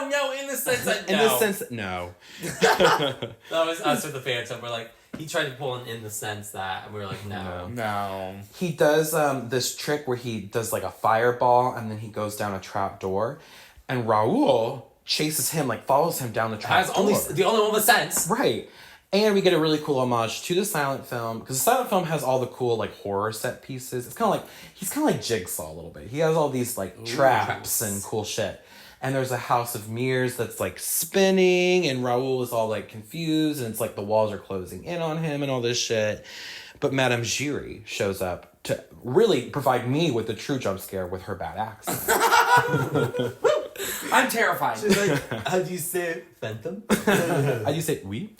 No, in the sense that no. In the sense that, no. That was us with the Phantom. We're like, he tried to pull in the sense that, and we were like, no. He does this trick where he does like a fireball, and then he goes down a trap door, and Raul chases him, like follows him down the trap door. The only one with sense. Right. And we get a really cool homage to the silent film, because the silent film has all the cool like horror set pieces. It's kind of like, he's kind of like Jigsaw a little bit. He has all these like traps and cool shit. And there's a house of mirrors that's like spinning, and Raul is all like confused, and it's like the walls are closing in on him and all this shit. But Madame Giry shows up to really provide me with a true jump scare with her bad accent. I'm terrified. She's like, how do you say it? Phantom? How do you say oui?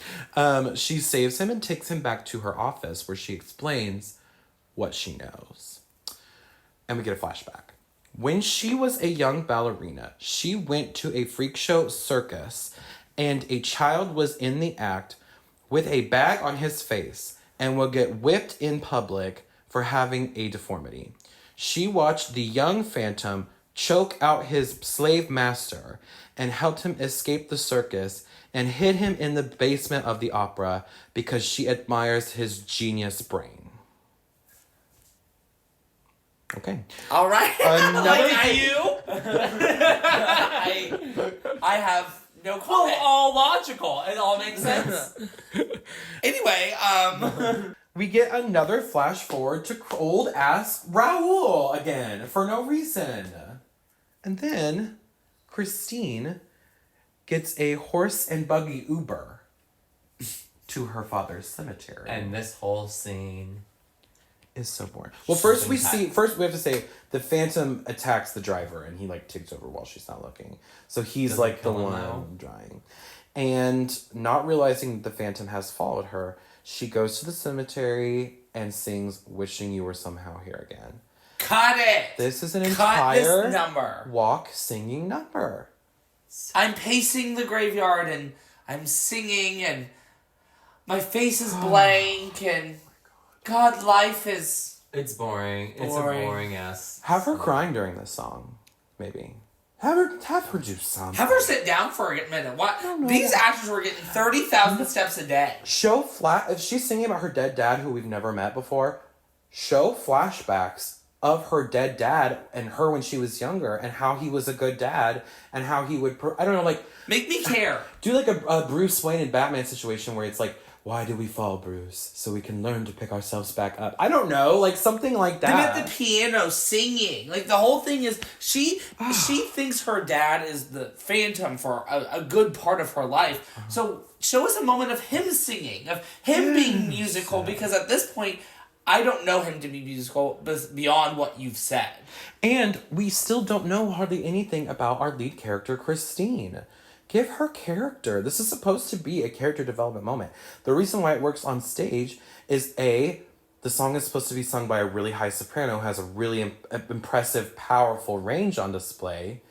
She saves him and takes him back to her office where she explains what she knows. And we get a flashback. When she was a young ballerina, she went to a freak show circus, and a child was in the act with a bag on his face and will get whipped in public for having a deformity. She watched the young Phantom choke out his slave master and helped him escape the circus and hid him in the basement of the opera because she admires his genius brain. Okay. All right. Another I have no comment. All logical. It all makes sense. Anyway, we get another flash forward to old ass Raul again for no reason. And then Christine gets a horse and buggy Uber to her father's cemetery. And this whole scene is so boring. Well, first we have to say the Phantom attacks the driver, and he like takes over while she's not looking. So he's like the one dying. And not realizing the Phantom has followed her, she goes to the cemetery and sings "Wishing You Were Somehow Here Again." Cut it! This is an entire number. walk singing number. I'm pacing the graveyard and I'm singing and my face is blank and God, life is... It's boring. It's a boring ass. Have her crying during this song, maybe. Have her do something. Have her sit down for a minute. What? These actors were getting 30,000 steps a day. If she's singing about her dead dad who we've never met before, show flashbacks of her dead dad and her when she was younger and how he was a good dad and how he would, I don't know, like... Make me care. Do like a Bruce Wayne and Batman situation where it's like, why do we fall, Bruce? So we can learn to pick ourselves back up. I don't know, like something like that. Them at the piano singing. Like the whole thing is, she thinks her dad is the Phantom for a good part of her life. So show us a moment of him singing, of him being musical, because at this point, I don't know him to be musical beyond what you've said. And we still don't know hardly anything about our lead character, Christine. Give her character. This is supposed to be a character development moment. The reason why it works on stage is the song is supposed to be sung by a really high soprano who has a really impressive, powerful range on display.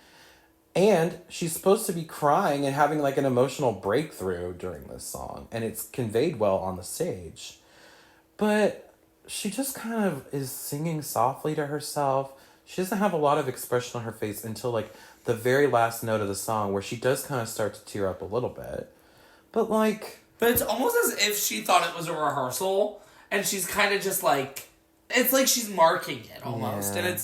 And she's supposed to be crying and having like an emotional breakthrough during this song. And it's conveyed well on the stage. But she just kind of is singing softly to herself. She doesn't have a lot of expression on her face until like the very last note of the song, where she does kind of start to tear up a little bit. But it's almost as if she thought it was a rehearsal, and she's kind of just like, it's like she's marking it almost. Yeah.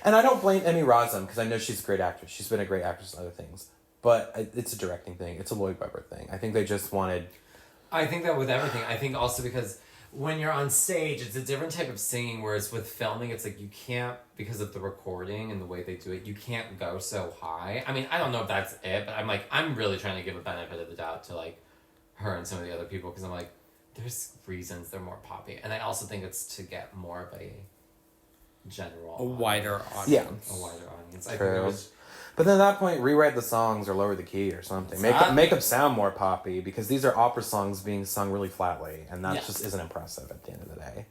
And I don't blame Emmy Rossum, because I know she's a great actress. She's been a great actress in other things. But it's a directing thing. It's a Lloyd Webber thing. I think they just wanted... I think that with everything. I think also because when you're on stage, it's a different type of singing, whereas with filming, it's like you can't, because of the recording and the way they do it, you can't go so high. I mean, I don't know if that's it, but I'm really trying to give a benefit of the doubt to like her and some of the other people, because I'm like, there's reasons they're more poppy. And I also think it's to get more of a general A wider audience. Yeah. a wider audience. I think True. it was But then at that point, rewrite the songs or lower the key or something. Make them sound more poppy, because these are opera songs being sung really flatly, and that just isn't impressive at the end of the day.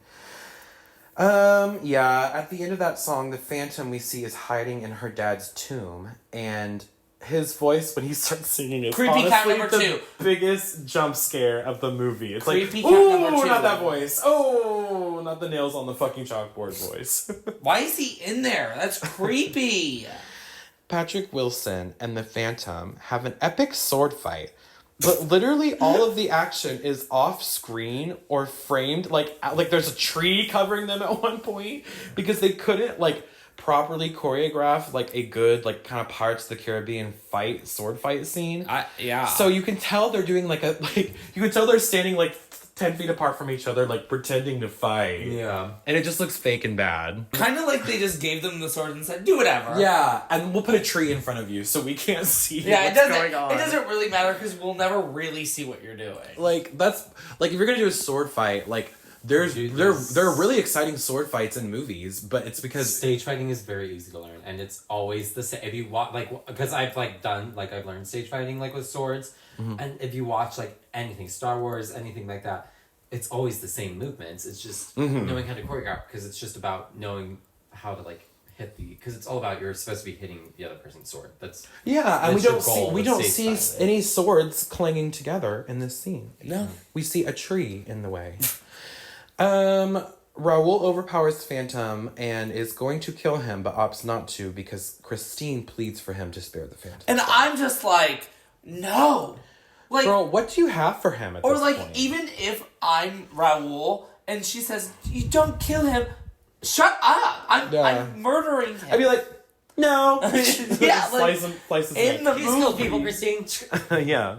At the end of that song, the Phantom we see is hiding in her dad's tomb, and his voice when he starts singing is Creepy cat honestly number the 2. biggest jump scare of the movie. It's Creepy like, cat ooh, number 2. not that voice. Oh, not the nails on the fucking chalkboard voice. Why is he in there? That's creepy. Patrick Wilson and the Phantom have an epic sword fight, but literally all of the action is off screen or framed like there's a tree covering them at one point, because they couldn't properly choreograph a good kind of Pirates of the Caribbean sword fight scene. So you can tell they're doing you can tell they're standing 10 feet apart from each other, pretending to fight. Yeah. And it just looks fake and bad. Kind of like they just gave them the sword and said, do whatever. Yeah, and we'll put a tree in front of you so we can't see Yeah, what's going on. it doesn't really matter because we'll never really see what you're doing. That's if you're gonna do a sword fight, there are really exciting sword fights in movies, but it's because stage fighting is very easy to learn, and it's always the same. If you watch, because I've I've learned stage fighting with swords, and if you watch anything Star Wars, anything like that, it's always the same movements. It's just knowing how to choreograph, because it's just about knowing how to hit because it's all about you're supposed to be hitting the other person's sword. and we don't stage see fighting. any swords clanging together in this scene. No. We see a tree in the way. Raoul overpowers Phantom and is going to kill him, but opts not to because Christine pleads for him to spare the Phantom. And I'm just no. Girl, what do you have for him at this point? Even if I'm Raoul and she says, you don't kill him, shut up. I'm murdering him. I'd be like, no. Yeah, slice his in neck. the He's killed movie. people, Christine. Yeah.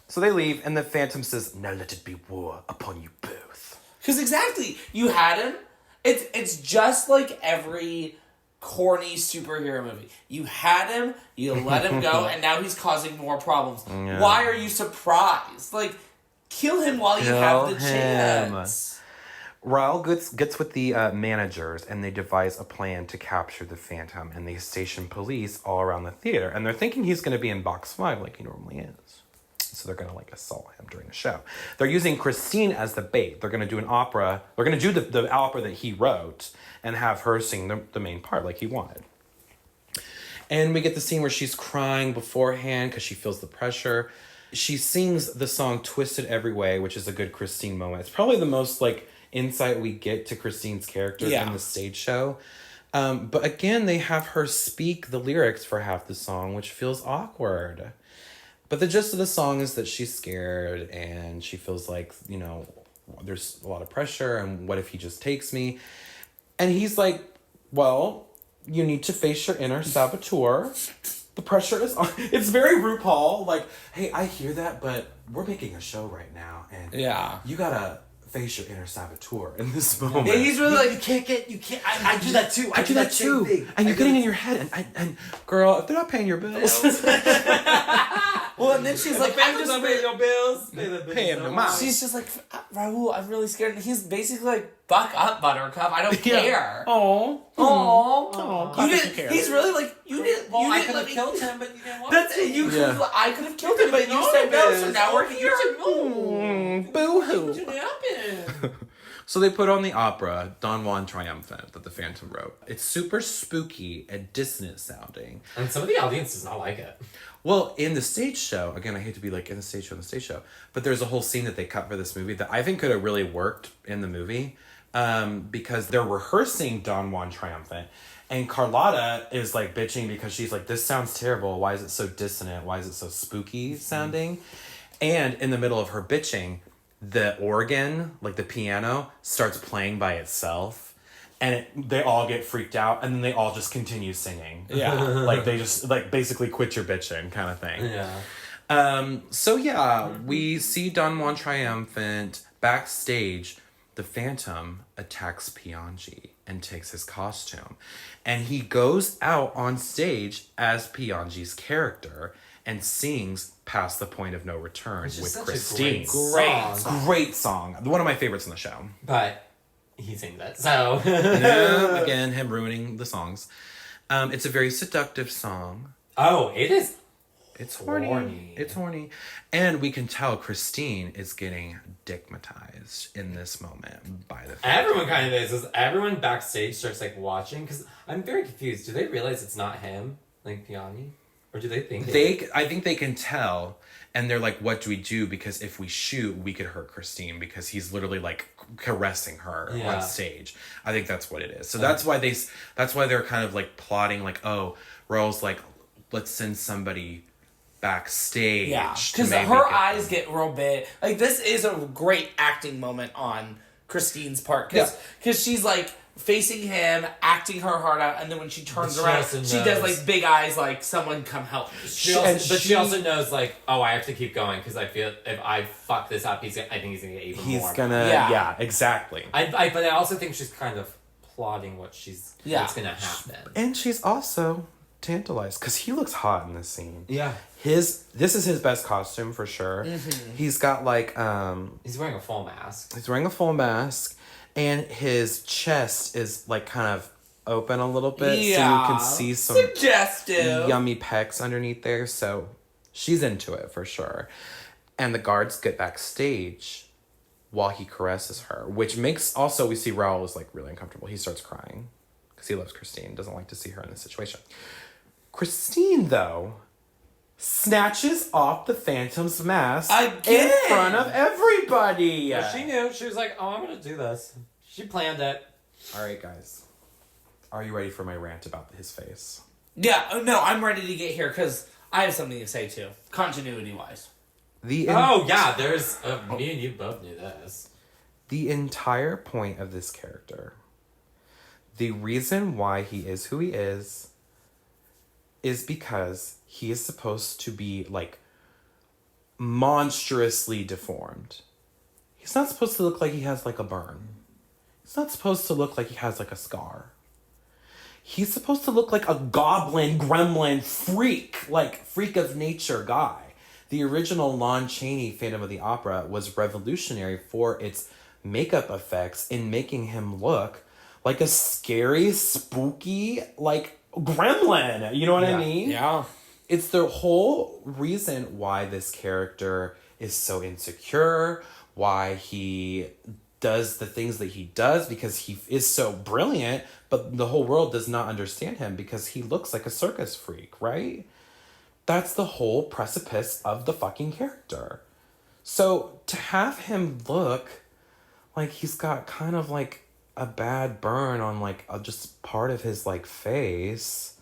So they leave, and the Phantom says, now let it be war upon you both. Because exactly, you had him. It's just like every corny superhero movie. You had him, you let him go, and now he's causing more problems. Yeah. Why are you surprised? Kill him while you have the chance. Raoul gets with the managers, and they devise a plan to capture the Phantom, and they station police all around the theater, and they're thinking he's going to be in box 5 like he normally is. So they're going to assault him during the show. They're using Christine as the bait. They're going to do an opera. They're going to do the opera that he wrote and have her sing the main part like he wanted. And we get the scene where she's crying beforehand because she feels the pressure. She sings the song Twisted Every Way, which is a good Christine moment. It's probably the most insight we get to Christine's character in the stage show. But again, they have her speak the lyrics for half the song, which feels awkward. But the gist of the song is that she's scared and she feels there's a lot of pressure, and what if he just takes me? And he's like, well, you need to face your inner saboteur. The pressure is on. It's very RuPaul. Hey, I hear that, but we're making a show right now, and you gotta face your inner saboteur in this moment. Yeah, he's really you can't. I do that too. I do that too. And you're getting in your head, and girl, if they're not paying your bills. Well, and then she's like, I'm just pay your bills. Pay him no mind. She's just like, Raoul, I'm really scared. And he's basically like, buck up, Buttercup. I don't care. Oh. You didn't. He's really like, you didn't. Well, you I didn't could let have me. killed him, but you didn't want That's to. it. You Yeah. could. I could have killed him, but you said no. So now we're here. Boo-hoo. What happened? So they put on the opera, Don Juan Triumphant, that the Phantom wrote. It's super spooky and dissonant sounding. And some of the audience does not like it. Well, in the stage show, again, I hate to be in the stage show, but there's a whole scene that they cut for this movie that I think could have really worked in the movie, because they're rehearsing Don Juan Triumphant, and Carlotta is bitching because she's like, this sounds terrible. Why is it so dissonant? Why is it so spooky sounding? And in the middle of her bitching, the organ, the piano, starts playing by itself. And they all get freaked out, and then they all just continue singing. Yeah. They just, basically quit your bitching kind of thing. Yeah. We see Don Juan Triumphant backstage. The Phantom attacks Piangi and takes his costume. And he goes out on stage as Piangi's character. and sings Past the Point of No Return Which is with such a Christine. great song. Great song. One of my favorites in the show. But he sings it, so. Yeah, again, him ruining the songs. It's a very seductive song. Oh, it is. It's horny. It's horny. And we can tell Christine is getting dickmatized in this moment by the Everyone kind of is. Everyone backstage starts like watching because I'm very confused. Do they realize it's not him, like Piani, or do they think I think they can tell, and they're like, "What do we do? Because if we shoot, we could hurt Christine because he's literally like caressing her on stage." I think that's what it is. So that's why they're kind of like plotting, like, "Oh, Royal's like, let's send somebody backstage." Yeah, because her eyes get real big. Like, this is a great acting moment on Christine's part. Because she's, like, facing him, acting her heart out, and then when she turns around, she does, like, big eyes, like, someone come help me. She also knows, like, oh, I have to keep going, because I feel if I fuck this up, I think he's going to get even more. He's gonna, yeah, exactly. But I also think she's kind of plotting what's going to happen. And she's also tantalized because he looks hot in this scene. Yeah. This is his best costume for sure. Mm-hmm. He's got like he's wearing a full mask. He's wearing a full mask, and his chest is like kind of open a little bit, so you can see some suggestive yummy pecs underneath there. So she's into it for sure. And the guards get backstage while he caresses her, which makes also we see Raul is like really uncomfortable. He starts crying because he loves Christine, doesn't like to see her in this situation. Christine, though, snatches off the Phantom's mask again in front of everybody. Well, she knew. She was like, oh, I'm going to do this. She planned it. All right, guys. Are you ready for my rant about his face? Yeah, no, I'm ready to get here because I have something to say too, continuity-wise. There's... me and you both knew this. The entire point of this character, the reason why he is who he is because he is supposed to be, like, monstrously deformed. He's not supposed to look like he has, like, a burn. He's not supposed to look like he has, like, a scar. He's supposed to look like a goblin, gremlin, freak of nature guy. The original Lon Chaney Phantom of the Opera was revolutionary for its makeup effects in making him look like a scary, spooky, like, gremlin. You know what I mean? Yeah. It's the whole reason why this character is so insecure, why he does the things that he does, because he is so brilliant, but the whole world does not understand him because he looks like a circus freak, right? That's the whole precipice of the fucking character. So to have him look like he's got kind of like a bad burn on like just part of his like face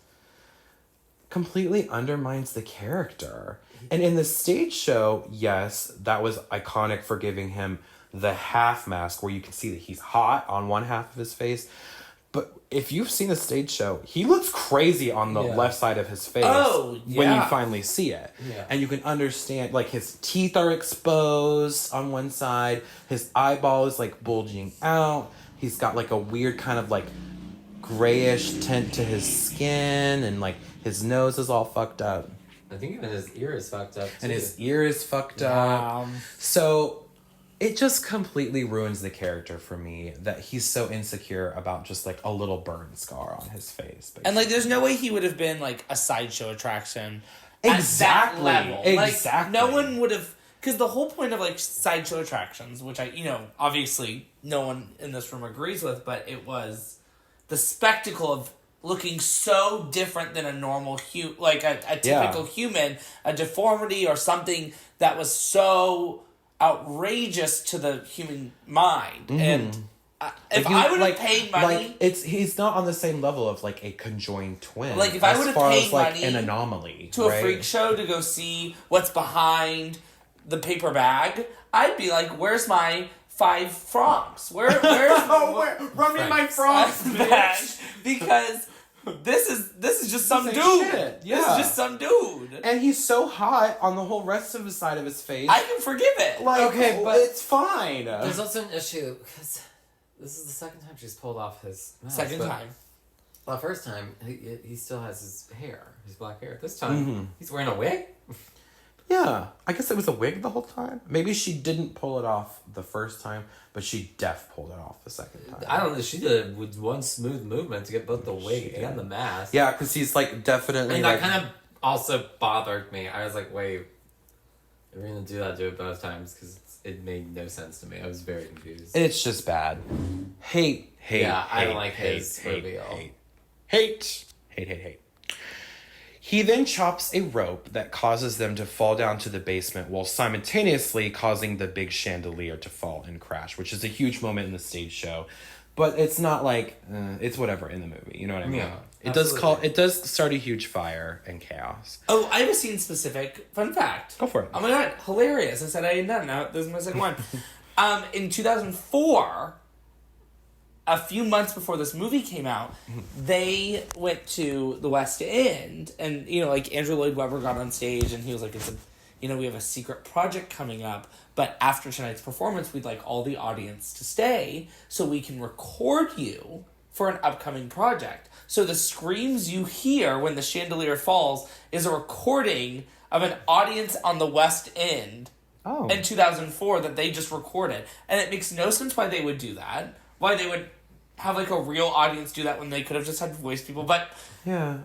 completely undermines the character. And in the stage show, yes, that was iconic for giving him the half mask where you can see that he's hot on one half of his face. But if you've seen a stage show, he looks crazy on the left side of his face when you finally see it. Yeah. And you can understand, like, his teeth are exposed on one side, his eyeball is like bulging out. He's got like a weird kind of like grayish tint to his skin, and like his nose is all fucked up. I think even his ear is fucked up too. And his ear is fucked up. So it just completely ruins the character for me that he's so insecure about just like a little burn scar on his face. Basically. And like there's no way he would have been like a sideshow attraction exactly. at that level. Exactly. Like, no one would have, because the whole point of like sideshow attractions, which obviously no one in this room agrees with, but it was the spectacle of looking so different than a normal like a typical human, a deformity or something that was so outrageous to the human mind. Mm-hmm. And if I would have paid money, like he's not on the same level of like a conjoined twin. Like if I would have paid money an anomaly to a freak show to go see what's behind the paper bag, I'd be like, "Where's my 5 francs? Where's run me my francs, bitch?" Because this is just some dude. Shit. Yeah. This is just some dude. And he's so hot on the whole rest of the side of his face. I can forgive it. Like, okay, but it's fine. There's also an issue because this is the second time she's pulled off his mask. Second time. Well, the first time, he still has his hair, his black hair. This time, he's wearing a wig? Yeah, I guess it was a wig the whole time. Maybe she didn't pull it off the first time, but she pulled it off the second time. I don't know. She did it with one smooth movement to get both the wig and the mask. Yeah, because he's like definitely. And that kind of also bothered me. I was like, wait, if we're gonna do it both times because it made no sense to me. I was very confused. It's just bad. Hate. Yeah, I don't like his reveal. Hate. He then chops a rope that causes them to fall down to the basement while simultaneously causing the big chandelier to fall and crash, which is a huge moment in the stage show. But it's not like, it's whatever in the movie, you know what I mean? Yeah, It does start a huge fire and chaos. Oh, I have a scene-specific fun fact. Go for it. Oh my god, hilarious. I said I had none. Now this is my second one. In 2004, a few months before this movie came out, they went to the West End, and, you know, like, Andrew Lloyd Webber got on stage, and he was like, we have a secret project coming up, but after tonight's performance, we'd like all the audience to stay so we can record you for an upcoming project. So the screams you hear when the chandelier falls is a recording of an audience on the West End in 2004 that they just recorded. And it makes no sense why they would do that. Why they would have like a real audience do that when they could have just had voice people. But yeah,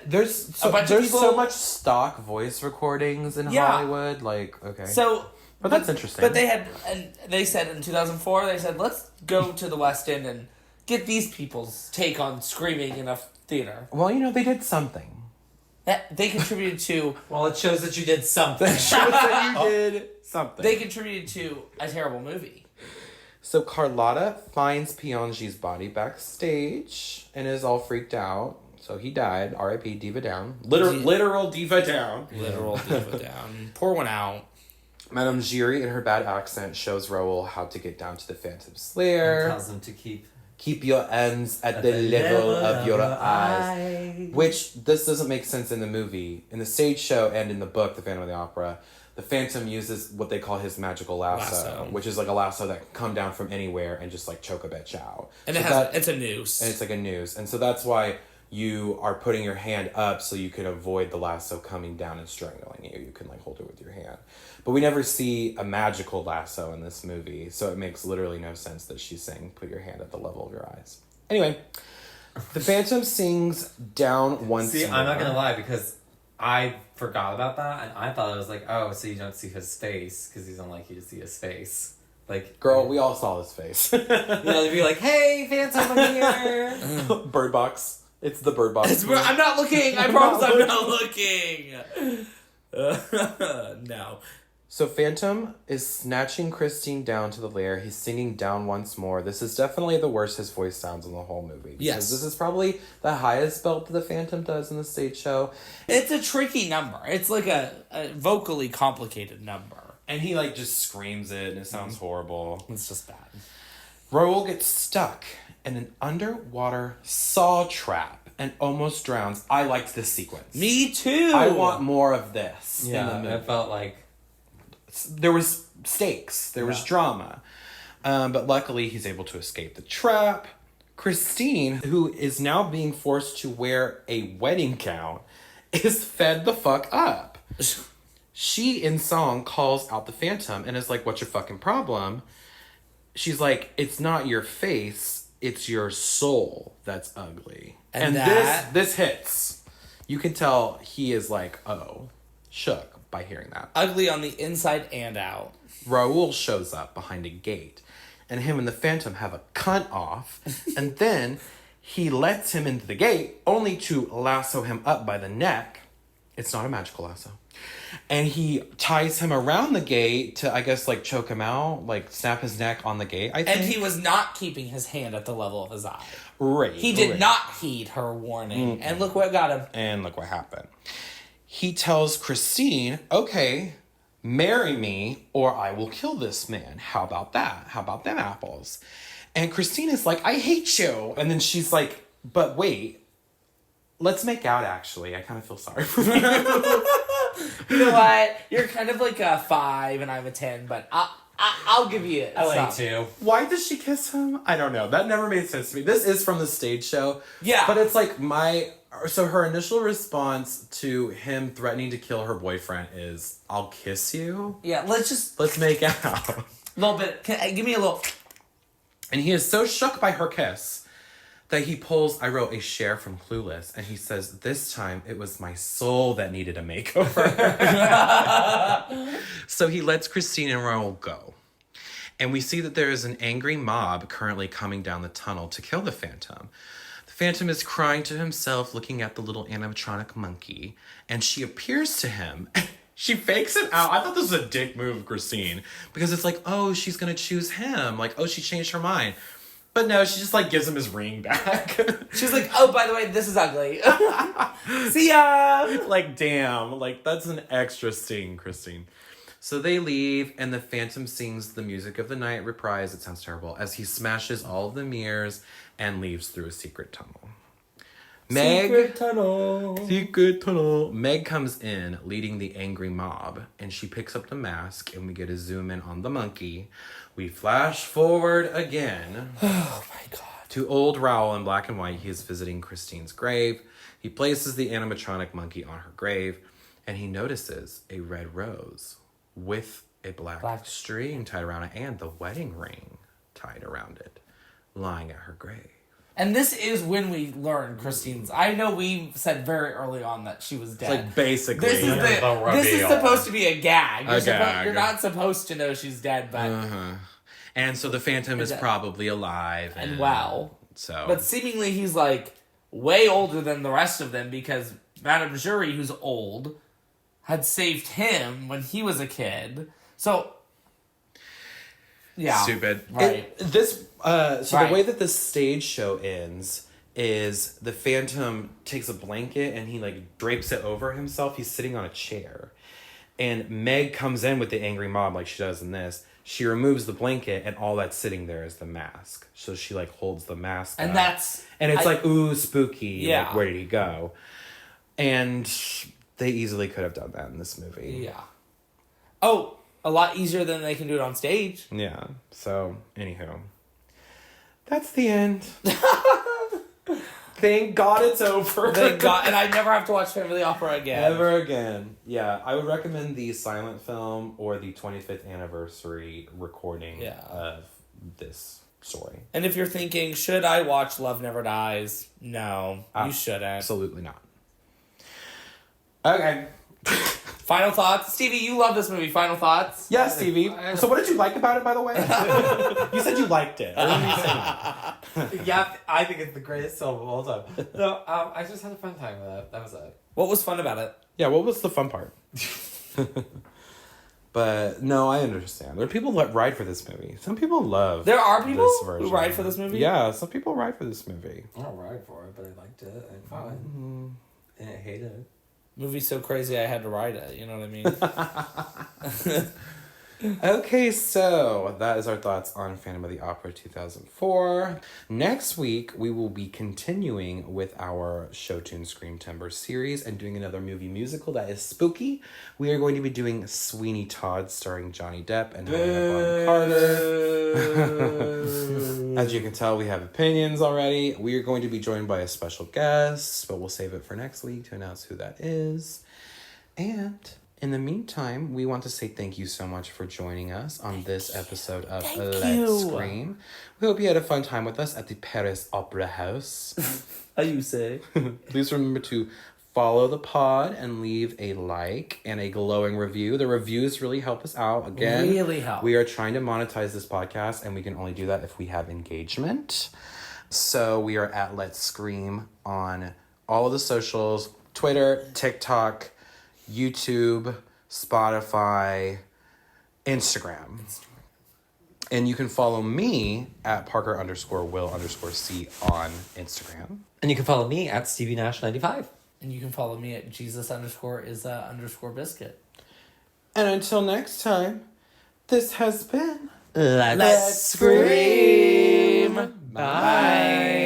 there's so much stock voice recordings in Hollywood. Like, okay, but that's interesting. But they said in 2004, they said, let's go to the West End and get these people's take on screaming in a theater. Well, you know, they did something. They contributed to. Well, it shows that you did something. It shows that you did something. They contributed to a terrible movie. So Carlotta finds Piangi's body backstage and is all freaked out. So he died. R.I.P. Diva down. Literal diva down. Literal diva down. Pour one out. Madame Giry, in her bad accent, shows Raoul how to get down to the Phantom's lair. And tells him to keep your ends at the level of your eyes. Which, this doesn't make sense in the movie. In the stage show and in the book, The Phantom of the Opera, the Phantom uses what they call his magical lasso. Which is like a lasso that can come down from anywhere and just like choke a bitch out. And it's a noose. And it's like a noose. And so that's why you are putting your hand up so you can avoid the lasso coming down and strangling you. You can like hold it with your hand. But we never see a magical lasso in this movie, so it makes literally no sense that she's saying put your hand at the level of your eyes. Anyway, the Phantom sings down once more. I'm not going to lie, because I forgot about that, and I thought it was like, oh, so you don't see his face, because he doesn't like you to see his face. Like, girl, we all saw his face. You know, they'd be like, hey, Phantom, I'm here. Bird Box. It's the Bird Box. I'm not looking. I promise I'm not looking. No. So Phantom is snatching Christine down to the lair. He's singing down once more. This is definitely the worst his voice sounds in the whole movie. Yes. This is probably the highest belt that the Phantom does in the stage show. It's a tricky number. It's like a vocally complicated number. And he like just screams it and it sounds horrible. It's just bad. Raoul gets stuck in an underwater saw trap and almost drowns. I liked this sequence. Me too. I want more of this in the movie. I felt like there was stakes. There was drama. But luckily, he's able to escape the trap. Christine, who is now being forced to wear a wedding gown, is fed the fuck up. She, in song, calls out the Phantom and is like, what's your fucking problem? She's like, it's not your face, it's your soul that's ugly. And this hits. You can tell he is like, oh, shook by hearing that. Ugly on the inside and out. Raoul shows up behind a gate, and him and the Phantom have a cunt off, and then he lets him into the gate, only to lasso him up by the neck. It's not a magical lasso. And he ties him around the gate to, I guess, like, choke him out, like, snap his neck on the gate, I think. And he was not keeping his hand at the level of his eye. Right. He did not heed her warning. And look what got him. And look what happened. He tells Christine, okay, marry me or I will kill this man. How about that? How about them apples? And Christine is like, I hate you. And then she's like, but wait, let's make out actually. I kind of feel sorry for you. You know what? You're kind of like a 5 and I'm a 10, but I'll give you it. I like some. to. Why does she kiss him? I don't know. That never made sense to me. This is from the stage show. Yeah. But it's like so her initial response to him threatening to kill her boyfriend is, I'll kiss you. Yeah, let's make out. A little bit. Give me a little. And he is so shook by her kiss that he pulls, I wrote, a Cher from Clueless, and he says, this time it was my soul that needed a makeover. So he lets Christine and Raoul go. And we see that there is an angry mob currently coming down the tunnel to kill the Phantom. The Phantom is crying to himself, looking at the little animatronic monkey, and she appears to him. She fakes it out. I thought this was a dick move, Christine, because it's like, oh, she's gonna choose him. Like, oh, she changed her mind. But no, she just like gives him his ring back. She's like, oh, by the way, this is ugly. See ya. Like, damn. Like, that's an extra sting, Christine. So they leave, and the Phantom sings the Music of the Night reprise. It sounds terrible. As he smashes all of the mirrors and leaves through a secret tunnel. Secret tunnel. Meg comes in, leading the angry mob, and she picks up the mask, and we get a zoom in on the monkey. We flash forward again. Oh my god. To old Raoul in black and white. He is visiting Christine's grave. He places the animatronic monkey on her grave, and he notices a red rose with a black string tied around it and the wedding ring tied around it, lying at her grave. And this is when we learn Christine's. I know we said very early on that she was dead. It's like basically. This is supposed to be a gag. You're not supposed to know she's dead, but. And so the Phantom is probably alive and well. So. But seemingly he's like way older than the rest of them because Madame Jury, who's old, had saved him when he was a kid. So. Yeah. Stupid. Right. The way that this stage show ends is the Phantom takes a blanket and he like drapes it over himself. He's sitting on a chair. And Meg comes in with the angry mob like she does in this. She removes the blanket and all that's sitting there is the mask. So she like holds the mask and up. It's like, ooh, spooky. Yeah. Like, where did he go? And they easily could have done that in this movie. Yeah. Oh, a lot easier than they can do it on stage. Yeah. So, anywho. That's the end. Thank God it's over. Thank God. And I never have to watch Family Opera again. Ever again. Yeah. I would recommend the silent film or the 25th anniversary recording of this story. And if you're thinking, should I watch Love Never Dies? No, you shouldn't. Absolutely not. Okay. Final thoughts? Stevie, you love this movie. Final thoughts? Yeah, Stevie. So what did you like about it, by the way? You said you liked it. Yeah, I think it's the greatest film of all time. No, I just had a fun time with it. That was it. What was fun about it? Yeah, what was the fun part? But no, I understand. There are people that ride for this movie. Some people love. There are people this version. who ride for this movie? Yeah, some people ride for this movie. I don't ride for it, but I liked it. And fine. And I hated it. Movie's so crazy I had to write it. You know what I mean? Okay, so that is our thoughts on Phantom of the Opera 2004. Next week, we will be continuing with our SHOWTUNE Screamtember series and doing another movie musical that is spooky. We are going to be doing Sweeney Todd starring Johnny Depp and Helena Bonham Carter. As you can tell, we have opinions already. We are going to be joined by a special guest, but we'll save it for next week to announce who that is. And in the meantime, we want to say thank you so much for joining us on this episode of Let's Scream. We hope you had a fun time with us at the Paris Opera House. How you say? Please remember to follow the pod and leave a like and a glowing review. The reviews really help us out. Again, really help. We are trying to monetize this podcast, and we can only do that if we have engagement. So we are at Let's Scream on all of the socials: Twitter, TikTok, YouTube, Spotify, Instagram. And you can follow me at Parker_Will_C on Instagram. And you can follow me at StevieNash95. And you can follow me at Jesus_is_biscuit. And until next time, this has been Let's Scream. Bye.